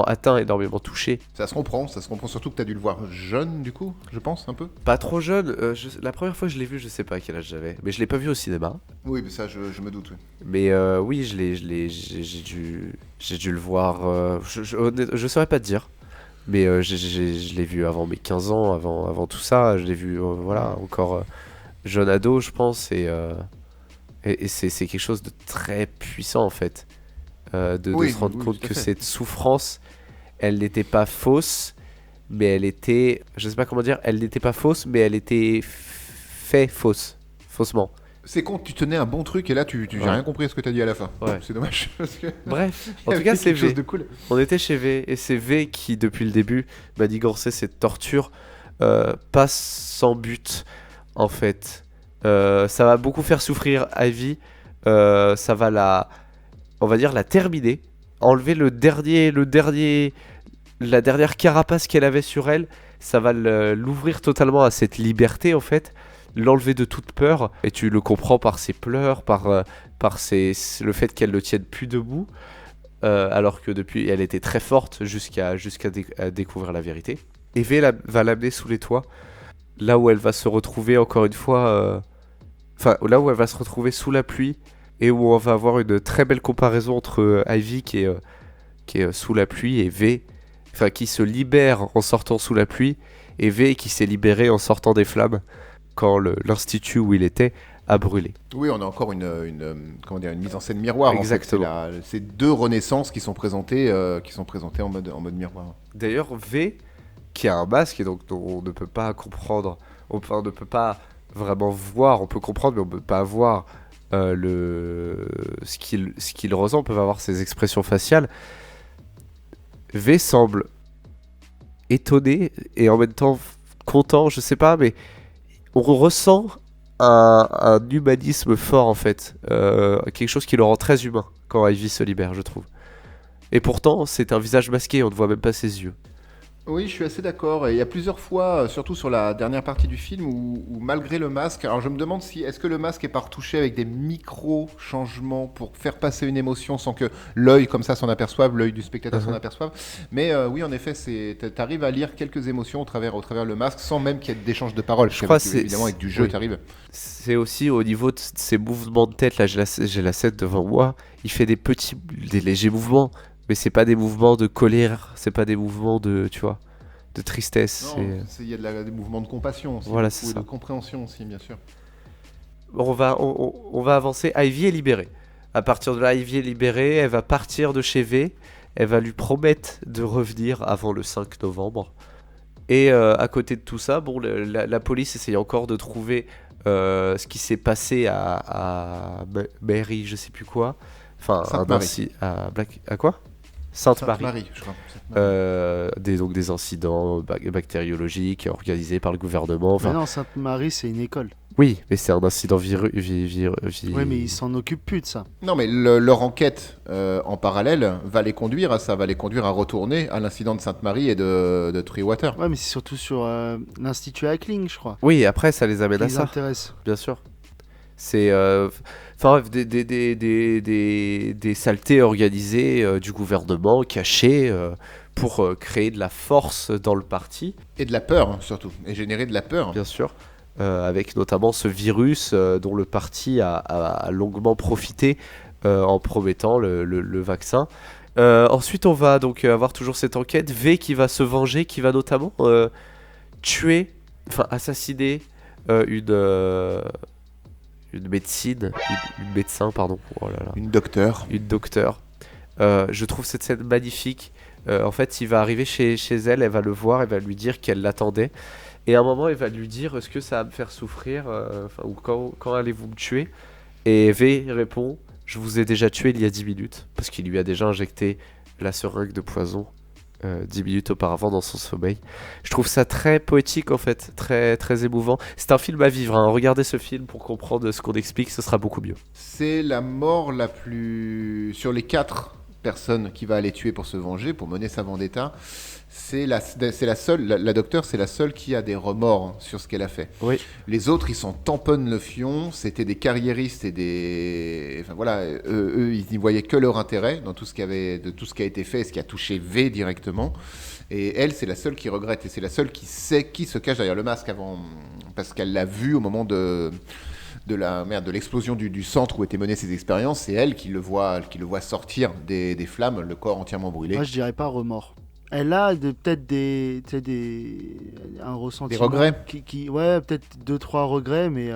Speaker 1: atteint, énormément touché.
Speaker 2: Ça se comprend surtout que tu as dû le voir jeune du coup, je pense, un peu.
Speaker 1: Pas trop jeune, la première fois que je l'ai vu, je sais pas à quel âge j'avais, mais je l'ai pas vu au cinéma.
Speaker 2: Oui, mais ça je me doute, oui.
Speaker 1: Mais oui, j'ai dû le voir, je saurais pas te dire. Mais je l'ai vu avant mes 15 ans, avant tout ça, je l'ai vu voilà, encore jeune ado, je pense, et c'est quelque chose de très puissant en fait. De se rendre compte que cette souffrance, elle n'était pas fausse, mais elle était, je sais pas comment dire, elle n'était pas fausse, mais elle était faussement.
Speaker 2: C'est con, tu tenais un bon truc et là j'ai
Speaker 1: Ouais.
Speaker 2: rien compris à ce que t'as dit à la fin.
Speaker 1: Ouais.
Speaker 2: C'est dommage parce que
Speaker 1: Bref,
Speaker 2: il
Speaker 1: en
Speaker 2: y
Speaker 1: tout cas,
Speaker 2: avait
Speaker 1: c'est
Speaker 2: quelque chose
Speaker 1: V.
Speaker 2: de cool.
Speaker 1: On était chez V et c'est V qui, depuis le début, manigançait cette torture pas sans but, en fait. Ça va beaucoup faire souffrir Ivy. Ça va on va dire, la terminer. Enlever la dernière carapace qu'elle avait sur elle. Ça va l'ouvrir totalement à cette liberté, en fait. L'enlever de toute peur. Et tu le comprends par ses pleurs, le fait qu'elle ne tienne plus debout. Alors que depuis, elle était très forte jusqu'à à découvrir la vérité. Et V va l'amener sous les toits, là où elle va se retrouver encore une fois, enfin là où elle va se retrouver sous la pluie et où on va avoir une très belle comparaison entre Ivy qui est sous la pluie et V, enfin qui se libère en sortant sous la pluie et V qui s'est libéré en sortant des flammes quand l'institut où il était a brûlé.
Speaker 2: Oui, on a encore comment dire, une mise en scène miroir.
Speaker 1: Exactement.
Speaker 2: En fait. C'est deux renaissances qui sont présentées en mode miroir.
Speaker 1: D'ailleurs, V, qui a un masque et donc dont on ne peut pas comprendre, on ne peut pas vraiment voir, on peut comprendre mais on ne peut pas voir ce qu'il ressent, on peut pas voir ses expressions faciales. V semble étonné et en même temps content, je sais pas, mais on ressent un humanisme fort en fait, quelque chose qui le rend très humain quand Ivy se libère, je trouve. Et pourtant, c'est un visage masqué, on ne voit même pas ses yeux.
Speaker 2: Oui, je suis assez d'accord. Et il y a plusieurs fois, surtout sur la dernière partie du film, où malgré le masque, alors je me demande si est-ce que le masque est pas retouché avec des micro-changements pour faire passer une émotion sans que l'œil comme ça s'en aperçoive, l'œil du spectateur s'en aperçoive. Mais oui, en effet, t'arrives à lire quelques émotions au travers le masque sans même qu'il y ait d'échange de paroles.
Speaker 1: Je crois que
Speaker 2: évidemment avec du jeu,
Speaker 1: oui.
Speaker 2: t'arrives.
Speaker 1: C'est aussi au niveau de ses mouvements de tête, là j'ai la scène devant moi, il fait des légers mouvements, mais c'est pas des mouvements de colère, c'est pas des mouvements de, tu vois, de tristesse.
Speaker 2: Non, il y a des mouvements de compassion aussi,
Speaker 1: Voilà,
Speaker 2: beaucoup,
Speaker 1: c'est
Speaker 2: et de
Speaker 1: ça.
Speaker 2: compréhension aussi, bien sûr.
Speaker 1: On va avancer, Ivy est libérée. À partir de là, Ivy est libérée, elle va partir de chez V, elle va lui promettre de revenir avant le 5 novembre. Et à côté de tout ça, bon, la police essaye encore de trouver ce qui s'est passé à Mary, je sais plus quoi. Enfin,
Speaker 2: Sainte-Marie.
Speaker 1: À quoi Sainte-Marie.
Speaker 2: Sainte-Marie, je crois.
Speaker 1: Donc des incidents bactériologiques organisés par le gouvernement.
Speaker 3: Mais
Speaker 1: Enfin,
Speaker 3: non, Sainte-Marie, c'est une école.
Speaker 1: oui, mais c'est un incident
Speaker 3: Ouais, mais ils s'en occupent plus de ça.
Speaker 2: Non, mais leur enquête en parallèle va les conduire à ça, va les conduire à retourner à l'incident de Sainte-Marie et de Treewater.
Speaker 3: Ouais, mais c'est surtout sur l'Institut Hackling, je crois.
Speaker 1: Oui, après ça les amène
Speaker 3: Qui
Speaker 1: à
Speaker 3: les
Speaker 1: ça,
Speaker 3: intéresse.
Speaker 1: bien sûr. C'est enfin bref, des saletés organisées du gouvernement, cachées, pour créer de la force dans le parti,
Speaker 2: Et de la peur, surtout. Et générer de la peur.
Speaker 1: bien sûr, avec notamment ce virus dont le parti a longuement profité en promettant le vaccin. Ensuite, on va donc avoir toujours cette enquête. V qui va se venger, qui va notamment tuer, enfin assassiner une médecin, pardon. Oh là là.
Speaker 2: Une docteure.
Speaker 1: Une docteure. Je trouve cette scène magnifique. En fait, il va arriver chez elle, elle va le voir, elle va lui dire qu'elle l'attendait. Et à un moment, elle va lui dire est-ce que ça va me faire souffrir ou quand allez-vous me tuer. Et V répond je vous ai déjà tué il y a 10 minutes. Parce qu'il lui a déjà injecté la seringue de poison 10 minutes auparavant dans son sommeil. Je trouve ça très poétique en fait, très, très émouvant. C'est un film à vivre, hein. Regardez ce film pour comprendre ce qu'on explique, ce sera beaucoup mieux.
Speaker 2: C'est la mort la plus... Sur les 4 personnes qui va aller tuer pour se venger, pour mener sa vendetta, c'est la seule, la docteure, c'est la seule qui a des remords sur ce qu'elle a fait.
Speaker 1: Oui.
Speaker 2: Les autres, ils s'en tamponnent le fion, c'était des carriéristes et des... Enfin voilà, eux, ils n'y voyaient que leur intérêt dans tout ce qui a été fait, ce qui a touché V directement. Et elle, c'est la seule qui regrette, et c'est la seule qui sait qui se cache derrière le masque avant, parce qu'elle l'a vu au moment de l'explosion du centre où étaient menées ces expériences. C'est elle qui le voit sortir des flammes, le corps entièrement brûlé.
Speaker 3: Moi, je dirais pas remords. Elle a peut-être un ressentiment.
Speaker 2: Des regrets
Speaker 3: ouais, peut-être 2-3 regrets, mais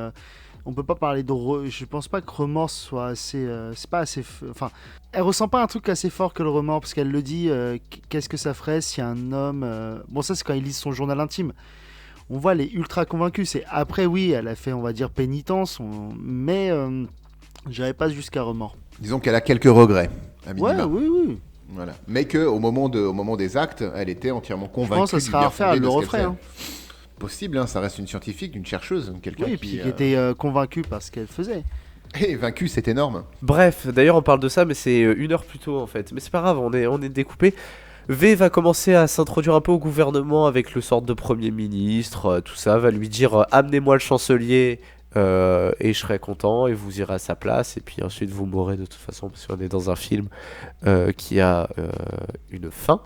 Speaker 3: on peut pas parler de. Je pense pas que remords soit assez. C'est pas assez. Enfin, elle ressent pas un truc assez fort que le remords, parce qu'elle le dit. Qu'est-ce que ça ferait si un homme. Bon, ça, c'est quand il lit son journal intime. on voit, elle est ultra convaincue. C'est après, oui, elle a fait, on va dire, pénitence, mais j'irai pas jusqu'à remords.
Speaker 2: Disons qu'elle a quelques regrets, à
Speaker 3: Ouais,
Speaker 2: minima.
Speaker 3: oui.
Speaker 2: Voilà. Mais qu'au moment, au moment des actes, elle était entièrement
Speaker 3: Je
Speaker 2: convaincue.
Speaker 3: pense que ça
Speaker 2: du
Speaker 3: sera à
Speaker 2: bien
Speaker 3: refaire,
Speaker 2: fondé
Speaker 3: elle
Speaker 2: de
Speaker 3: le
Speaker 2: ce qu'elle
Speaker 3: referait.
Speaker 2: faisait.
Speaker 3: Hein.
Speaker 2: Possible, hein, ça reste une scientifique, une chercheuse, quelqu'un
Speaker 3: Oui, et
Speaker 2: qui
Speaker 3: puis qui était convaincue par ce qu'elle faisait.
Speaker 2: est vaincue, c'est énorme.
Speaker 1: Bref, d'ailleurs on parle de ça, mais c'est 1 heure plus tôt en fait. Mais c'est pas grave, on est découpé. V va commencer à s'introduire un peu au gouvernement avec le sort de premier ministre, tout ça, va lui dire amenez-moi le chancelier et je serai content et vous irez à sa place et puis ensuite vous mourrez de toute façon parce qu'on est dans un film qui a une fin.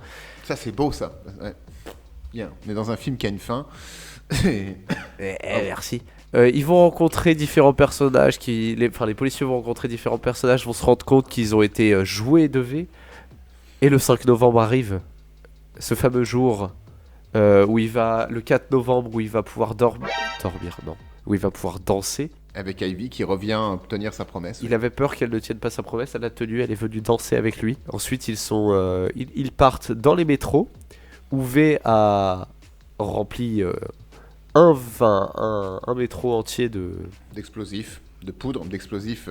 Speaker 2: Ça, c'est beau, ça. Ouais. Bien. On est dans un film qui a une fin.
Speaker 1: Merci. Ils vont rencontrer différents personnages, les policiers vont rencontrer différents personnages, vont se rendre compte qu'ils ont été joués de V. Et le 5 novembre arrive, ce fameux jour le 4 novembre, où il va pouvoir où il va pouvoir danser.
Speaker 2: Avec Ivy qui revient tenir sa promesse.
Speaker 1: Il avait peur qu'elle ne tienne pas sa promesse, elle l'a tenue, elle est venue danser avec lui. Ensuite, ils partent dans les métros, où V a rempli un métro entier
Speaker 2: D'explosifs, de poudre, d'explosifs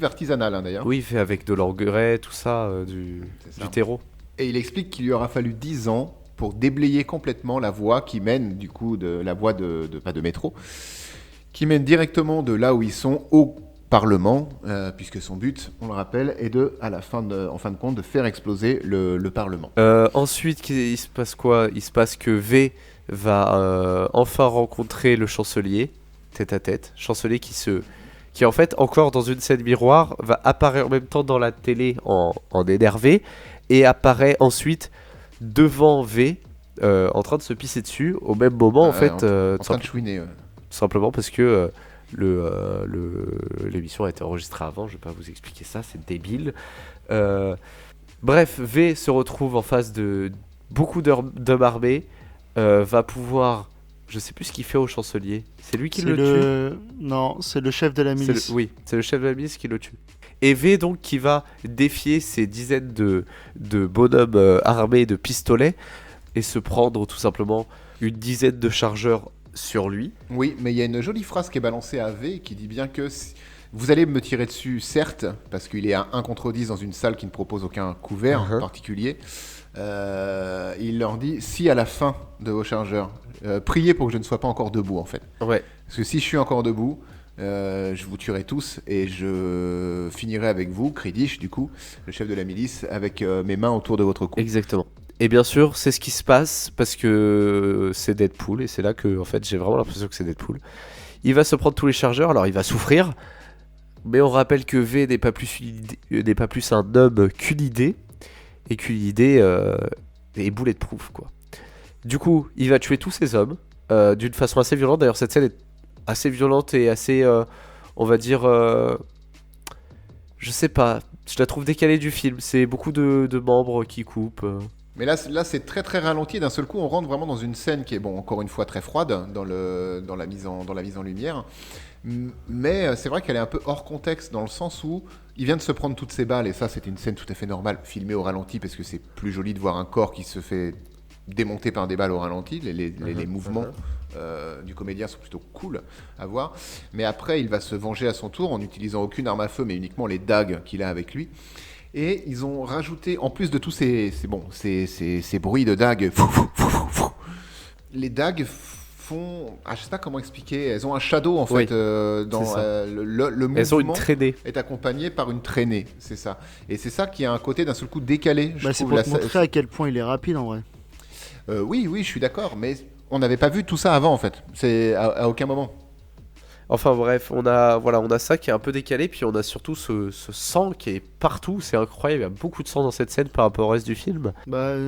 Speaker 2: artisanal, hein, d'ailleurs.
Speaker 1: Oui, fait avec de l'engrais, tout ça,
Speaker 2: C'est ça.
Speaker 1: du terreau.
Speaker 2: Et il explique qu'il lui aura fallu 10 ans pour déblayer complètement la voie qui mène, du coup, la voie pas de métro, qui mène directement de là où ils sont au Parlement, puisque son but, on le rappelle, est en fin de compte, de faire exploser le Parlement.
Speaker 1: Ensuite, il se passe quoi? Il se passe que V va enfin rencontrer le chancelier, tête à tête. Chancelier qui en fait, encore dans une scène miroir, va apparaître en même temps dans la télé en énervé, et apparaît ensuite devant V, en train de se pisser dessus, au même moment, en fait,
Speaker 2: En
Speaker 1: tout
Speaker 2: train de chouiner.
Speaker 1: simplement parce que l'émission a été enregistrée avant, je vais pas vous expliquer ça, c'est débile. Bref, V se retrouve en face de beaucoup d'hommes armés, va pouvoir... Je sais plus ce qu'il fait au chancelier. C'est lui qui le tue.
Speaker 3: Non, c'est le chef de la milice.
Speaker 1: Oui, c'est le chef de la milice qui le tue. Et V donc qui va défier ces dizaines de bonhommes armés de pistolets et se prendre tout simplement une dizaine de chargeurs sur lui.
Speaker 2: Oui, mais il y a une jolie phrase qui est balancée à V qui dit bien que vous allez me tirer dessus, certes, parce qu'il est à 1 contre 10 dans une salle qui ne propose aucun couvert particulier. Il leur dit, si à la fin de vos chargeurs, priez pour que je ne sois pas encore debout, en fait.
Speaker 1: Ouais.
Speaker 2: Parce que si je suis encore debout, je vous tuerai tous et je finirai avec vous, Kridish, du coup, le chef de la milice, avec mes mains autour de votre cou.
Speaker 1: Exactement. Et bien sûr, c'est ce qui se passe parce que c'est Deadpool et c'est là que en fait, j'ai vraiment l'impression que c'est Deadpool. Il va se prendre tous les chargeurs, alors il va souffrir, mais on rappelle que V n'est pas plus un homme qu'une idée, et qu'une idée est bulletproof, quoi. Du coup, il va tuer tous ces hommes d'une façon assez violente. D'ailleurs, cette scène est assez violente et assez, on va dire, je sais pas, je la trouve décalée du film. C'est beaucoup de membres qui coupent.
Speaker 2: Mais là, c'est très très ralenti. D'un seul coup, on rentre vraiment dans une scène qui est, bon, encore une fois très froide dans la mise en lumière. Mais c'est vrai qu'elle est un peu hors contexte dans le sens où il vient de se prendre toutes ses balles. Et ça, c'est une scène tout à fait normale, filmée au ralenti, parce que c'est plus joli de voir un corps qui se fait démonter par des balles au ralenti. Les mouvements du comédien sont plutôt cool à voir. Mais après, il va se venger à son tour en n'utilisant aucune arme à feu, mais uniquement les dagues qu'il a avec lui. Et ils ont rajouté, en plus de tous ces bruits de dagues, les dagues font... je sais pas comment expliquer, elles ont un shadow en
Speaker 1: Oui,
Speaker 2: fait, le
Speaker 1: Elles ont une
Speaker 2: mouvement
Speaker 1: traînée.
Speaker 2: est accompagné par une traînée, c'est ça. Et c'est ça qui a un côté d'un seul coup décalé, je
Speaker 3: C'est
Speaker 2: trouve.
Speaker 3: pour te montrer à quel point il est rapide en vrai.
Speaker 2: Oui, je suis d'accord, mais on n'avait pas vu tout ça avant en fait, c'est à aucun moment.
Speaker 1: Enfin bref, on a ça qui est un peu décalé, puis on a surtout ce sang qui est partout, c'est incroyable, il y a beaucoup de sang dans cette scène par rapport au reste du film.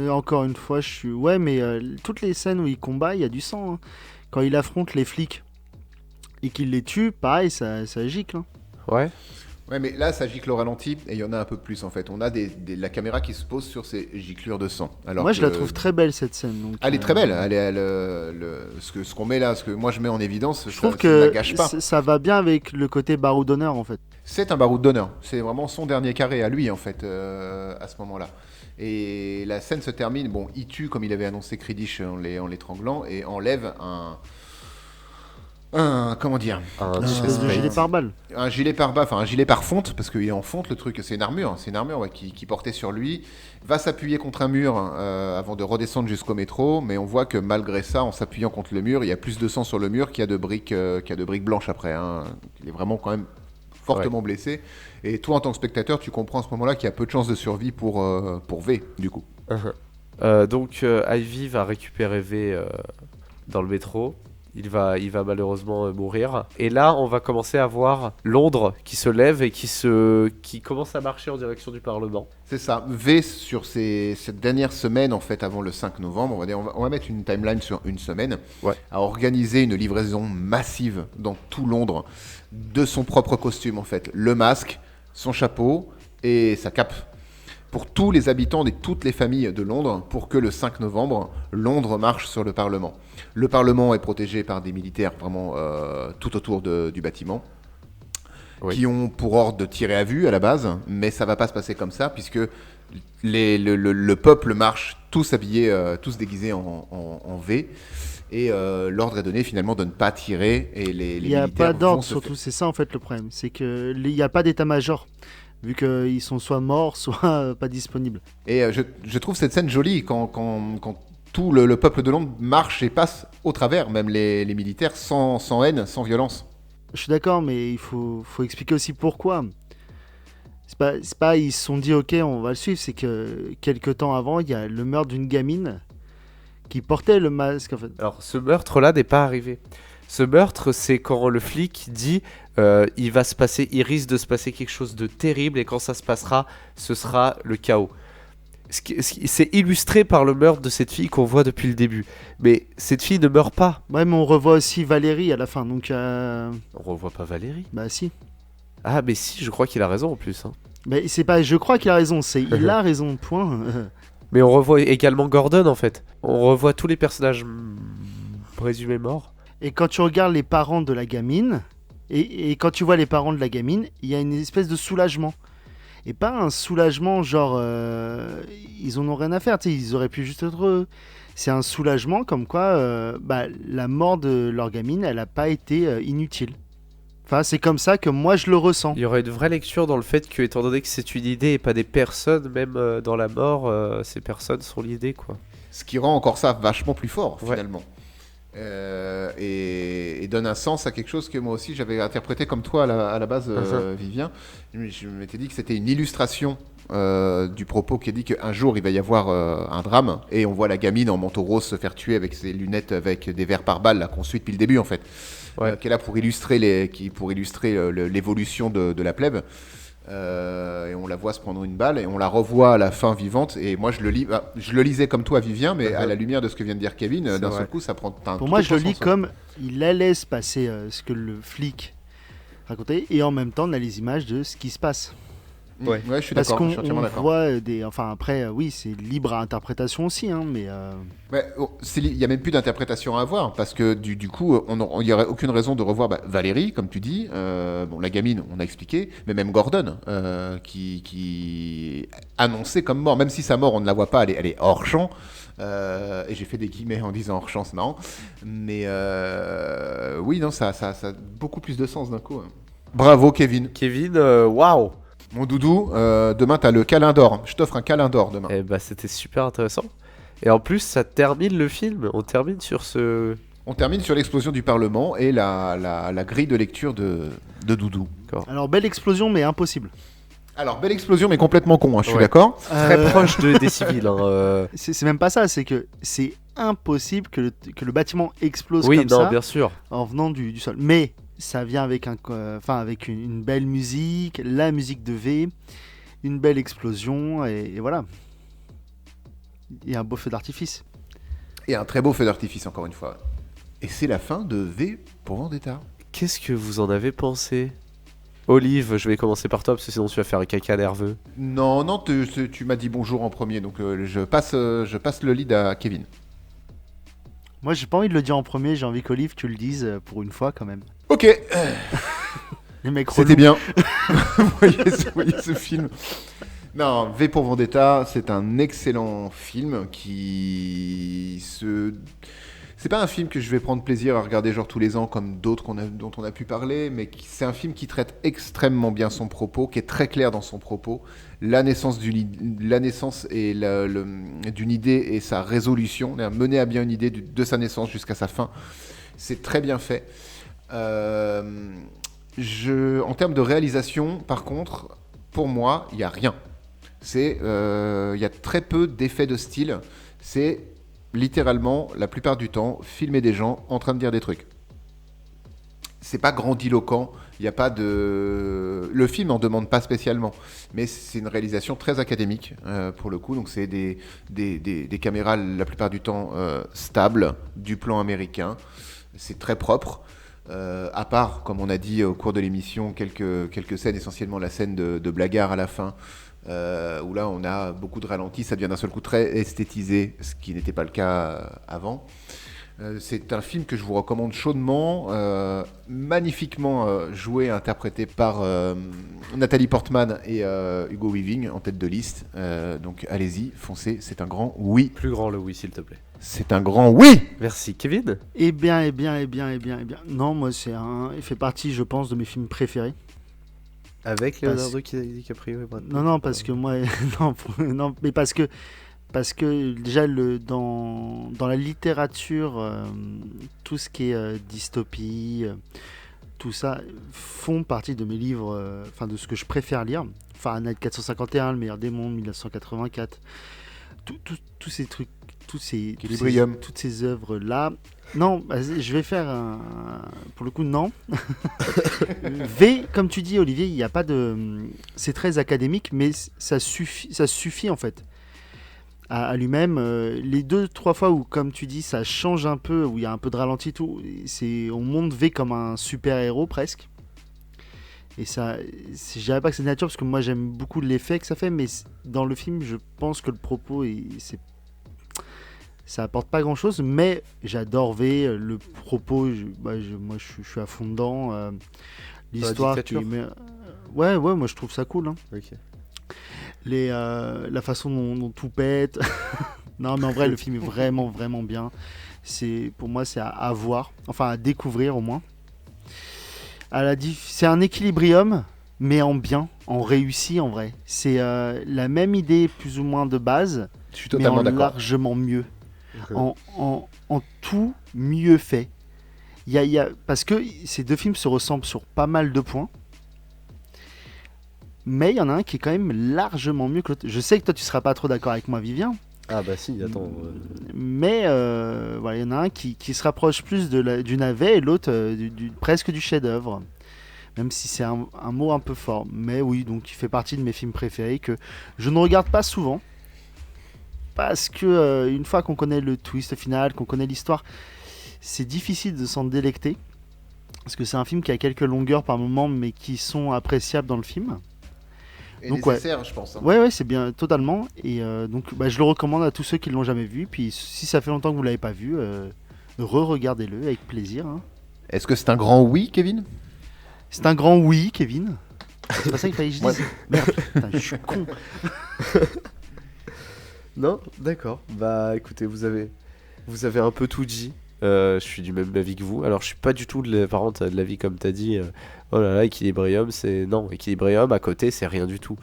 Speaker 3: Encore une fois, je suis... Ouais, mais toutes les scènes où il combat, il y a du sang. Hein. Quand il affronte les flics et qu'il les tue, pareil, ça gicle. Hein.
Speaker 1: Ouais.
Speaker 2: Ouais, mais là, ça gicle au ralenti, et il y en a un peu plus en fait. On a la caméra qui se pose sur ces giclures de sang. Alors
Speaker 3: moi, je la trouve très belle cette scène. Donc,
Speaker 2: elle est très belle. Ce qu'on met là, ce que moi je mets en évidence,
Speaker 3: je trouve
Speaker 2: ça
Speaker 3: que
Speaker 2: ne gâche pas.
Speaker 3: ça va bien avec le côté baroudonneur en fait.
Speaker 2: C'est un baroud d'honneur. C'est vraiment son dernier carré à lui, en fait, à ce moment-là. Et la scène se termine. Bon, il tue, comme il avait annoncé Kridish en l'étranglant, et enlève comment dire,
Speaker 1: Un
Speaker 3: Une espèce de
Speaker 1: chestplate.
Speaker 3: gilet pare-balles.
Speaker 2: un gilet pare-balles, enfin un gilet pare-fonte, parce qu'il est en fonte le truc. C'est une armure, ouais, qui portait sur lui. Va s'appuyer contre un mur avant de redescendre jusqu'au métro, mais on voit que malgré ça, en s'appuyant contre le mur, il y a plus de sang sur le mur qu'il y a de briques blanches après. Hein. Il est vraiment quand même fortement blessé. Et toi, en tant que spectateur, tu comprends à ce moment-là qu'il y a peu de chances de survie pour V, du coup.
Speaker 1: Donc Ivy va récupérer V dans le métro. Il va malheureusement mourir. Et là, on va commencer à voir Londres qui se lève et qui commence à marcher en direction du Parlement.
Speaker 2: C'est ça. V, sur cette dernière semaine, en fait, avant le 5 novembre, on va mettre une timeline sur une semaine, a organisé une livraison massive dans tout Londres de son propre costume, en fait. Le masque, son chapeau et sa cape. Pour tous les habitants de toutes les familles de Londres, pour que le 5 novembre, Londres marche sur le Parlement. Le Parlement est protégé par des militaires vraiment tout autour du bâtiment, qui ont pour ordre de tirer à vue à la base, mais ça va pas se passer comme ça, puisque le peuple marche tous habillés, tous déguisés en V, et l'ordre est donné finalement de ne pas tirer, et les
Speaker 3: Il n'y a
Speaker 2: militaires
Speaker 3: pas d'ordre,
Speaker 2: vont se
Speaker 3: surtout, c'est ça en fait le problème. C'est qu'il n'y a pas d'état-major, vu qu'ils sont soit morts, soit pas disponibles.
Speaker 2: Et je trouve cette scène jolie quand tout le peuple de Londres marche et passe au travers, même les militaires, sans haine, sans violence.
Speaker 3: Je suis d'accord, mais il faut expliquer aussi pourquoi. C'est pas ils se sont dit ok, on va le suivre, c'est que quelques temps avant, il y a le meurtre d'une gamine qui portait le masque en fait.
Speaker 1: Alors, ce meurtre-là n'est pas arrivé. Ce meurtre, c'est quand le flic dit il risque de se passer quelque chose de terrible et quand ça se passera, ce sera le chaos. C'est illustré par le meurtre de cette fille qu'on voit depuis le début. Mais cette fille ne meurt pas.
Speaker 3: Ouais, mais on revoit aussi Valérie à la fin, donc
Speaker 1: On revoit pas Valérie.
Speaker 3: bah si.
Speaker 1: Ah, mais si, je crois qu'il a raison en plus. Hein.
Speaker 3: Mais c'est pas, je crois qu'il a raison, c'est il a raison, point.
Speaker 1: Mais on revoit également Gordon en fait. On revoit tous les personnages présumés morts.
Speaker 3: Et quand tu regardes les parents de la gamine, et quand tu vois les parents de la gamine, il y a une espèce de soulagement. Et pas un soulagement genre ils en ont rien à faire, tu sais, ils auraient pu juste être heureux. C'est un soulagement comme quoi la mort de leur gamine, elle a pas été inutile. Enfin, c'est comme ça que moi je le ressens.
Speaker 1: Il y aurait une vraie lecture dans le fait que, étant donné que c'est une idée et pas des personnes, même dans la mort, ces personnes sont l'idée quoi.
Speaker 2: Ce qui rend encore ça vachement plus fort,
Speaker 1: Ouais.
Speaker 2: finalement. Et donne un sens à quelque chose que moi aussi j'avais interprété comme toi à la base, Vivien. Je m'étais dit que c'était une illustration du propos qui est dit qu'un jour il va y avoir un drame et on voit la gamine en manteau rose se faire tuer avec ses lunettes avec des verres par balle là, qu'on suit depuis le début en fait. Qui est là pour illustrer l'évolution de la plèbe. Et on la voit se prendre une balle et on la revoit à la fin vivante. Et moi je le lisais comme toi, Vivien, mais à la lumière de ce que vient de dire Kevin, d'un seul coup ça prend un
Speaker 3: Pour
Speaker 2: tout
Speaker 3: moi,
Speaker 2: autre
Speaker 3: je le lis
Speaker 2: sens, hein.
Speaker 3: comme il la laisse passer ce que le flic racontait, et en même temps, on a les images de ce qui se passe.
Speaker 2: Ouais, je suis
Speaker 3: Parce
Speaker 2: d'accord,
Speaker 3: qu'on
Speaker 2: je suis entièrement d'accord.
Speaker 3: voit des. Enfin, après, oui, c'est libre à interprétation aussi, hein, mais.
Speaker 2: Ouais, il n'y a même plus d'interprétation à avoir parce que du coup, il n'y aurait aucune raison de revoir Valérie, comme tu dis. Bon, la gamine, on a expliqué, mais même Gordon, qui annoncé comme mort, même si sa mort, on ne la voit pas, elle est hors champ. Et j'ai fait des guillemets en disant hors champ, c'est marrant. Mais oui, non, ça a beaucoup plus de sens d'un coup. Hein. Bravo, Kevin.
Speaker 1: Kevin, waouh.
Speaker 2: Mon doudou, demain, tu as le câlin d'or. Je t'offre un câlin d'or demain.
Speaker 1: Eh bah, c'était super intéressant. Et en plus, ça termine le film. On termine sur ce.
Speaker 2: On termine sur l'explosion du Parlement et la grille de lecture de Doudou.
Speaker 3: Alors, belle explosion, mais impossible.
Speaker 2: Alors, belle explosion, mais complètement con, hein, je suis
Speaker 1: Ouais.
Speaker 2: d'accord.
Speaker 1: Très proche des civils. Hein,
Speaker 3: C'est même pas ça, c'est que c'est impossible que le bâtiment explose
Speaker 1: Oui,
Speaker 3: comme
Speaker 1: non,
Speaker 3: ça
Speaker 1: bien sûr.
Speaker 3: en venant du sol. Mais ça vient avec avec une belle musique, la musique de V, une belle explosion, et voilà. Et un beau feu d'artifice.
Speaker 2: Et un très beau feu d'artifice, encore une fois. Et c'est la fin de V pour Vendetta.
Speaker 1: Qu'est-ce que vous en avez pensé? Olive, je vais commencer par toi parce que sinon tu vas faire un caca nerveux.
Speaker 2: Non, tu m'as dit bonjour en premier, donc je passe le lead à Kevin.
Speaker 3: Moi, j'ai pas envie de le dire en premier, j'ai envie qu'Olive, tu le dises pour une fois quand même.
Speaker 2: Ok.
Speaker 3: Les mecs
Speaker 2: C'était
Speaker 3: relous.
Speaker 2: bien. Vous voyez ce film. Non, V pour Vendetta, c'est un excellent film qui se... C'est pas un film que je vais prendre plaisir à regarder genre tous les ans comme d'autres dont on a pu parler, mais c'est un film qui traite extrêmement bien son propos, qui est très clair dans son propos. La naissance et d'une idée et sa résolution, mener à bien une idée de sa naissance jusqu'à sa fin, c'est très bien fait. En termes de réalisation, par contre, pour moi, il n'y a rien. Il y a très peu d'effets de style. C'est littéralement, la plupart du temps, filmer des gens en train de dire des trucs. C'est pas grandiloquent, il y a pas de... Le film en demande pas spécialement, mais c'est une réalisation très académique pour le coup. Donc c'est des caméras la plupart du temps stables, du plan américain. C'est très propre. À part, comme on a dit au cours de l'émission, quelques scènes, essentiellement la scène de Blaguard à la fin, où là on a beaucoup de ralentis, ça devient d'un seul coup très esthétisé, ce qui n'était pas le cas avant. C'est un film que je vous recommande chaudement, magnifiquement joué et interprété par Nathalie Portman et Hugo Weaving en tête de liste. Donc allez-y, foncez, c'est un grand oui.
Speaker 1: Plus grand le oui, s'il te plaît.
Speaker 2: C'est un grand oui.
Speaker 1: Merci. Kevin?
Speaker 3: Eh bien. Non, moi, il fait partie, je pense, de mes films préférés.
Speaker 1: Avec Leonardo DiCaprio et Brad Pitt.
Speaker 3: Non, parce que moi... non, mais parce que déjà, dans la littérature, tout ce qui est dystopie, tout ça, font partie de mes livres, enfin de ce que je préfère lire. Fahrenheit 451, Le meilleur des mondes, 1984. Tous ces trucs, toutes ces œuvres-là. Non, je vais faire pour le coup, non. V, comme tu dis, Olivier, il n'y a pas de... C'est très académique, mais ça suffit en fait. À lui-même, les 2-3 fois où, comme tu dis, ça change un peu, où il y a un peu de ralenti, tout, on monte V comme un super-héros presque. Et ça, je dirais pas que c'est nature, parce que moi j'aime beaucoup l'effet que ça fait, mais dans le film, je pense que le propos, ça apporte pas grand-chose, mais j'adore V, le propos, moi je suis à fond dedans. L'histoire qui... Ouais, moi je trouve ça cool. Hein.
Speaker 1: Ok.
Speaker 3: La façon dont tout pète. Non, mais en vrai, le film est vraiment, vraiment bien. Pour moi, c'est à voir, enfin à découvrir au moins. C'est un équilibrium, mais en bien, en réussi en vrai. C'est la même idée plus ou moins de base,
Speaker 2: Je suis
Speaker 3: mais
Speaker 2: totalement
Speaker 3: en
Speaker 2: d'accord.
Speaker 3: largement mieux. En tout mieux fait. Parce que ces deux films se ressemblent sur pas mal de points. Mais il y en a un qui est quand même largement mieux que l'autre. Je sais que toi tu seras pas trop d'accord avec moi, Vivien.
Speaker 1: Ah bah si, attends.
Speaker 3: Mais voilà, il y en a un qui se rapproche plus du navet et l'autre presque du chef-d'œuvre. Même si c'est un mot un peu fort. Mais oui, donc il fait partie de mes films préférés que je ne regarde pas souvent. Parce que une fois qu'on connaît le twist final, qu'on connaît l'histoire, c'est difficile de s'en délecter. Parce que c'est un film qui a quelques longueurs par moment, mais qui sont appréciables dans le film.
Speaker 2: Et
Speaker 3: donc,
Speaker 2: nécessaire, je pense. Hein.
Speaker 3: Ouais, c'est bien, totalement. Et donc, je le recommande à tous ceux qui ne l'ont jamais vu. Puis, si ça fait longtemps que vous ne l'avez pas vu, re-regardez-le avec plaisir. Hein.
Speaker 2: Est-ce que c'est un grand oui, Kevin?
Speaker 3: C'est un grand oui, Kevin. C'est pas ça qu'il fallait que je dise. Merde, putain, je suis con.
Speaker 1: Non, d'accord. Bah écoutez, vous avez un peu tout dit. Je suis du même avis que vous. Alors je suis pas du tout par contre de l'avis comme t'as dit. Oh là là, Equilibrium, c'est... Non, Equilibrium à côté, c'est rien du tout.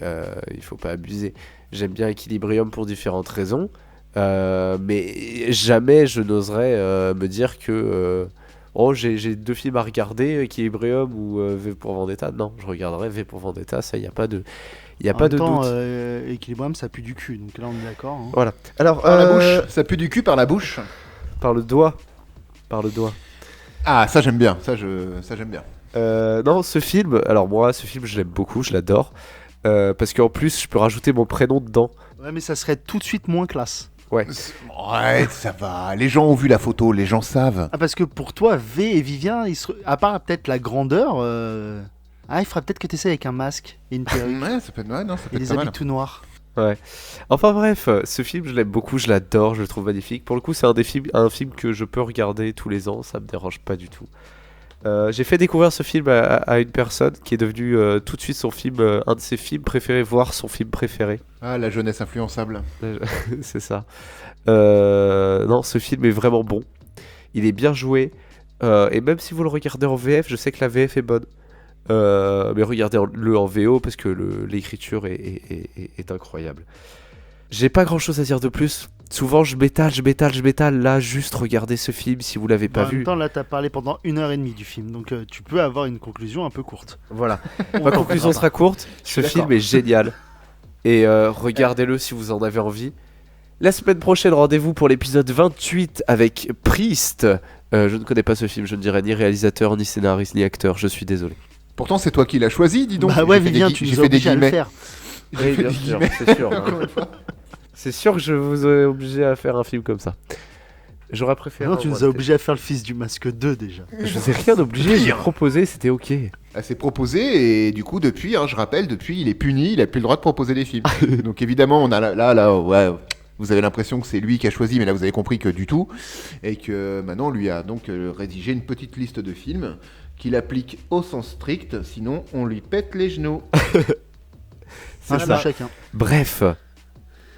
Speaker 1: Il faut pas abuser. J'aime bien Equilibrium pour différentes raisons. Mais jamais je n'oserais me dire que... j'ai deux films à regarder, Equilibrium ou V pour Vendetta. Non, je regarderai V pour Vendetta, ça, il n'y a pas de... Il n'y a pas de doute.
Speaker 3: Équilibrium, ça pue du cul, donc là on est d'accord. Hein.
Speaker 1: Voilà. Alors,
Speaker 2: Par la bouche. Ça pue du cul par la bouche.
Speaker 1: Par le doigt. Par le doigt.
Speaker 2: Ah, ça j'aime bien. Ça j'aime bien.
Speaker 1: Non, ce film, alors moi, ce film, je l'aime beaucoup, je l'adore. Parce qu'en plus, je peux rajouter mon prénom dedans.
Speaker 3: Ouais, mais ça serait tout de suite moins classe.
Speaker 1: Ouais.
Speaker 2: Ouais, ça va. Les gens ont vu la photo, les gens savent.
Speaker 3: Ah, parce que pour toi, V et Vivien, à part peut-être la grandeur, il faudrait peut-être que tu essaies avec un masque et une perruque.
Speaker 2: Ouais, ça peut être, ouais, non, ça peut
Speaker 3: et
Speaker 2: être
Speaker 3: des
Speaker 2: pas mal.
Speaker 3: habits tout noirs.
Speaker 1: Ouais. Enfin bref, ce film, je l'aime beaucoup, je l'adore, je le trouve magnifique. Pour le coup, c'est un film que je peux regarder tous les ans, ça me dérange pas du tout. J'ai fait découvrir ce film à une personne qui est devenu tout de suite son film, un de ses films préférés, voire son film préféré.
Speaker 2: Ah, la jeunesse influençable.
Speaker 1: C'est ça. Non, ce film est vraiment bon. Il est bien joué. Et même si vous le regardez en VF, je sais que la VF est bonne. Mais regardez-le en VO parce que l'écriture est incroyable. J'ai pas grand chose à dire de plus. Souvent je m'étale. Là, juste regardez ce film si vous l'avez pas
Speaker 3: En même
Speaker 1: vu.
Speaker 3: temps, là, t'as parlé pendant 1h30 du film, donc tu peux avoir une conclusion un peu courte.
Speaker 1: Voilà.
Speaker 3: On
Speaker 1: Ma
Speaker 3: t'en
Speaker 1: conclusion
Speaker 3: fera
Speaker 1: sera courte. Ce
Speaker 2: d'accord.
Speaker 1: film est génial. Et regardez-le si vous en avez envie. La semaine prochaine, rendez-vous pour l'épisode 28 avec Priest. Je ne connais pas ce film, je ne dirais ni réalisateur, ni scénariste, ni acteur, je suis désolé.
Speaker 2: Pourtant, c'est toi qui l'as choisi, dis donc.
Speaker 3: Bah ouais,
Speaker 2: J'ai fait
Speaker 3: Vivien,
Speaker 2: des
Speaker 3: tu
Speaker 2: gui-
Speaker 3: nous
Speaker 2: j'ai
Speaker 3: as
Speaker 2: fait des
Speaker 3: obligés à le
Speaker 2: guillemets.
Speaker 3: faire.
Speaker 2: J'ai
Speaker 1: Oui,
Speaker 2: fait
Speaker 1: bien
Speaker 2: des
Speaker 1: sûr,
Speaker 2: guillemets.
Speaker 1: c'est sûr.
Speaker 2: Encore une fois.
Speaker 1: C'est sûr que je vous ai obligé à faire un film comme ça. J'aurais préféré.
Speaker 3: Non, tu nous as obligés à faire le Fils du Masque 2 déjà.
Speaker 1: Je vous ai rien obligé, j'ai proposé, c'était ok.
Speaker 2: Elle s'est proposé et du coup, depuis, je rappelle, depuis, il est puni, il a plus le droit de proposer des films. Donc évidemment, on a là, ouais, vous avez l'impression que c'est lui qui a choisi, mais là, vous avez compris que du tout. Et que maintenant, on lui a donc rédigé une petite liste de films qu'il applique au sens strict, sinon on lui pète les genoux.
Speaker 1: C'est
Speaker 3: Un
Speaker 1: ça.
Speaker 3: chacun.
Speaker 1: Bref.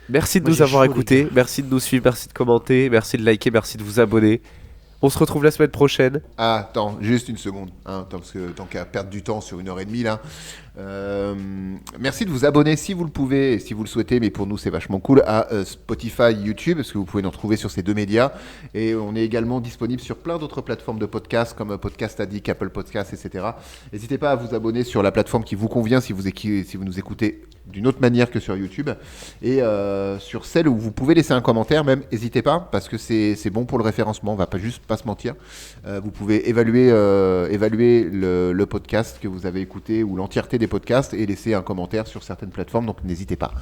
Speaker 1: Merci de
Speaker 3: Moi,
Speaker 1: nous
Speaker 3: j'ai
Speaker 1: avoir
Speaker 3: chaud, les
Speaker 1: écoutés,
Speaker 3: gars.
Speaker 1: merci de nous suivre, merci de commenter, merci de liker, merci de vous abonner. On se retrouve la semaine prochaine.
Speaker 2: Ah, attends, juste une seconde, attends, parce que tant qu'à perdre du temps sur 1h30 là. Merci de vous abonner si vous le pouvez et si vous le souhaitez, mais pour nous c'est vachement cool, à Spotify, YouTube, parce que vous pouvez nous retrouver sur ces deux médias. Et on est également disponible sur plein d'autres plateformes de podcasts comme Podcast Addict, Apple Podcasts, etc. N'hésitez pas à vous abonner sur la plateforme qui vous convient si vous nous écoutez d'une autre manière que sur YouTube. Et sur celle où vous pouvez laisser un commentaire, même, n'hésitez pas, parce que c'est bon pour le référencement, on va pas se mentir. Vous pouvez évaluer le podcast que vous avez écouté ou l'entièreté des podcasts et laisser un commentaire sur certaines plateformes, donc n'hésitez pas.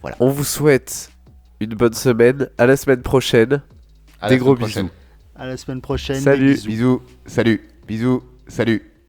Speaker 2: Voilà.
Speaker 1: On vous souhaite une bonne semaine, à la semaine prochaine.
Speaker 2: À
Speaker 1: Des
Speaker 2: la
Speaker 1: gros
Speaker 2: semaine prochaine.
Speaker 1: bisous.
Speaker 3: À la semaine prochaine.
Speaker 1: Salut.
Speaker 3: des bisous.
Speaker 2: Bisous, salut, bisous, salut.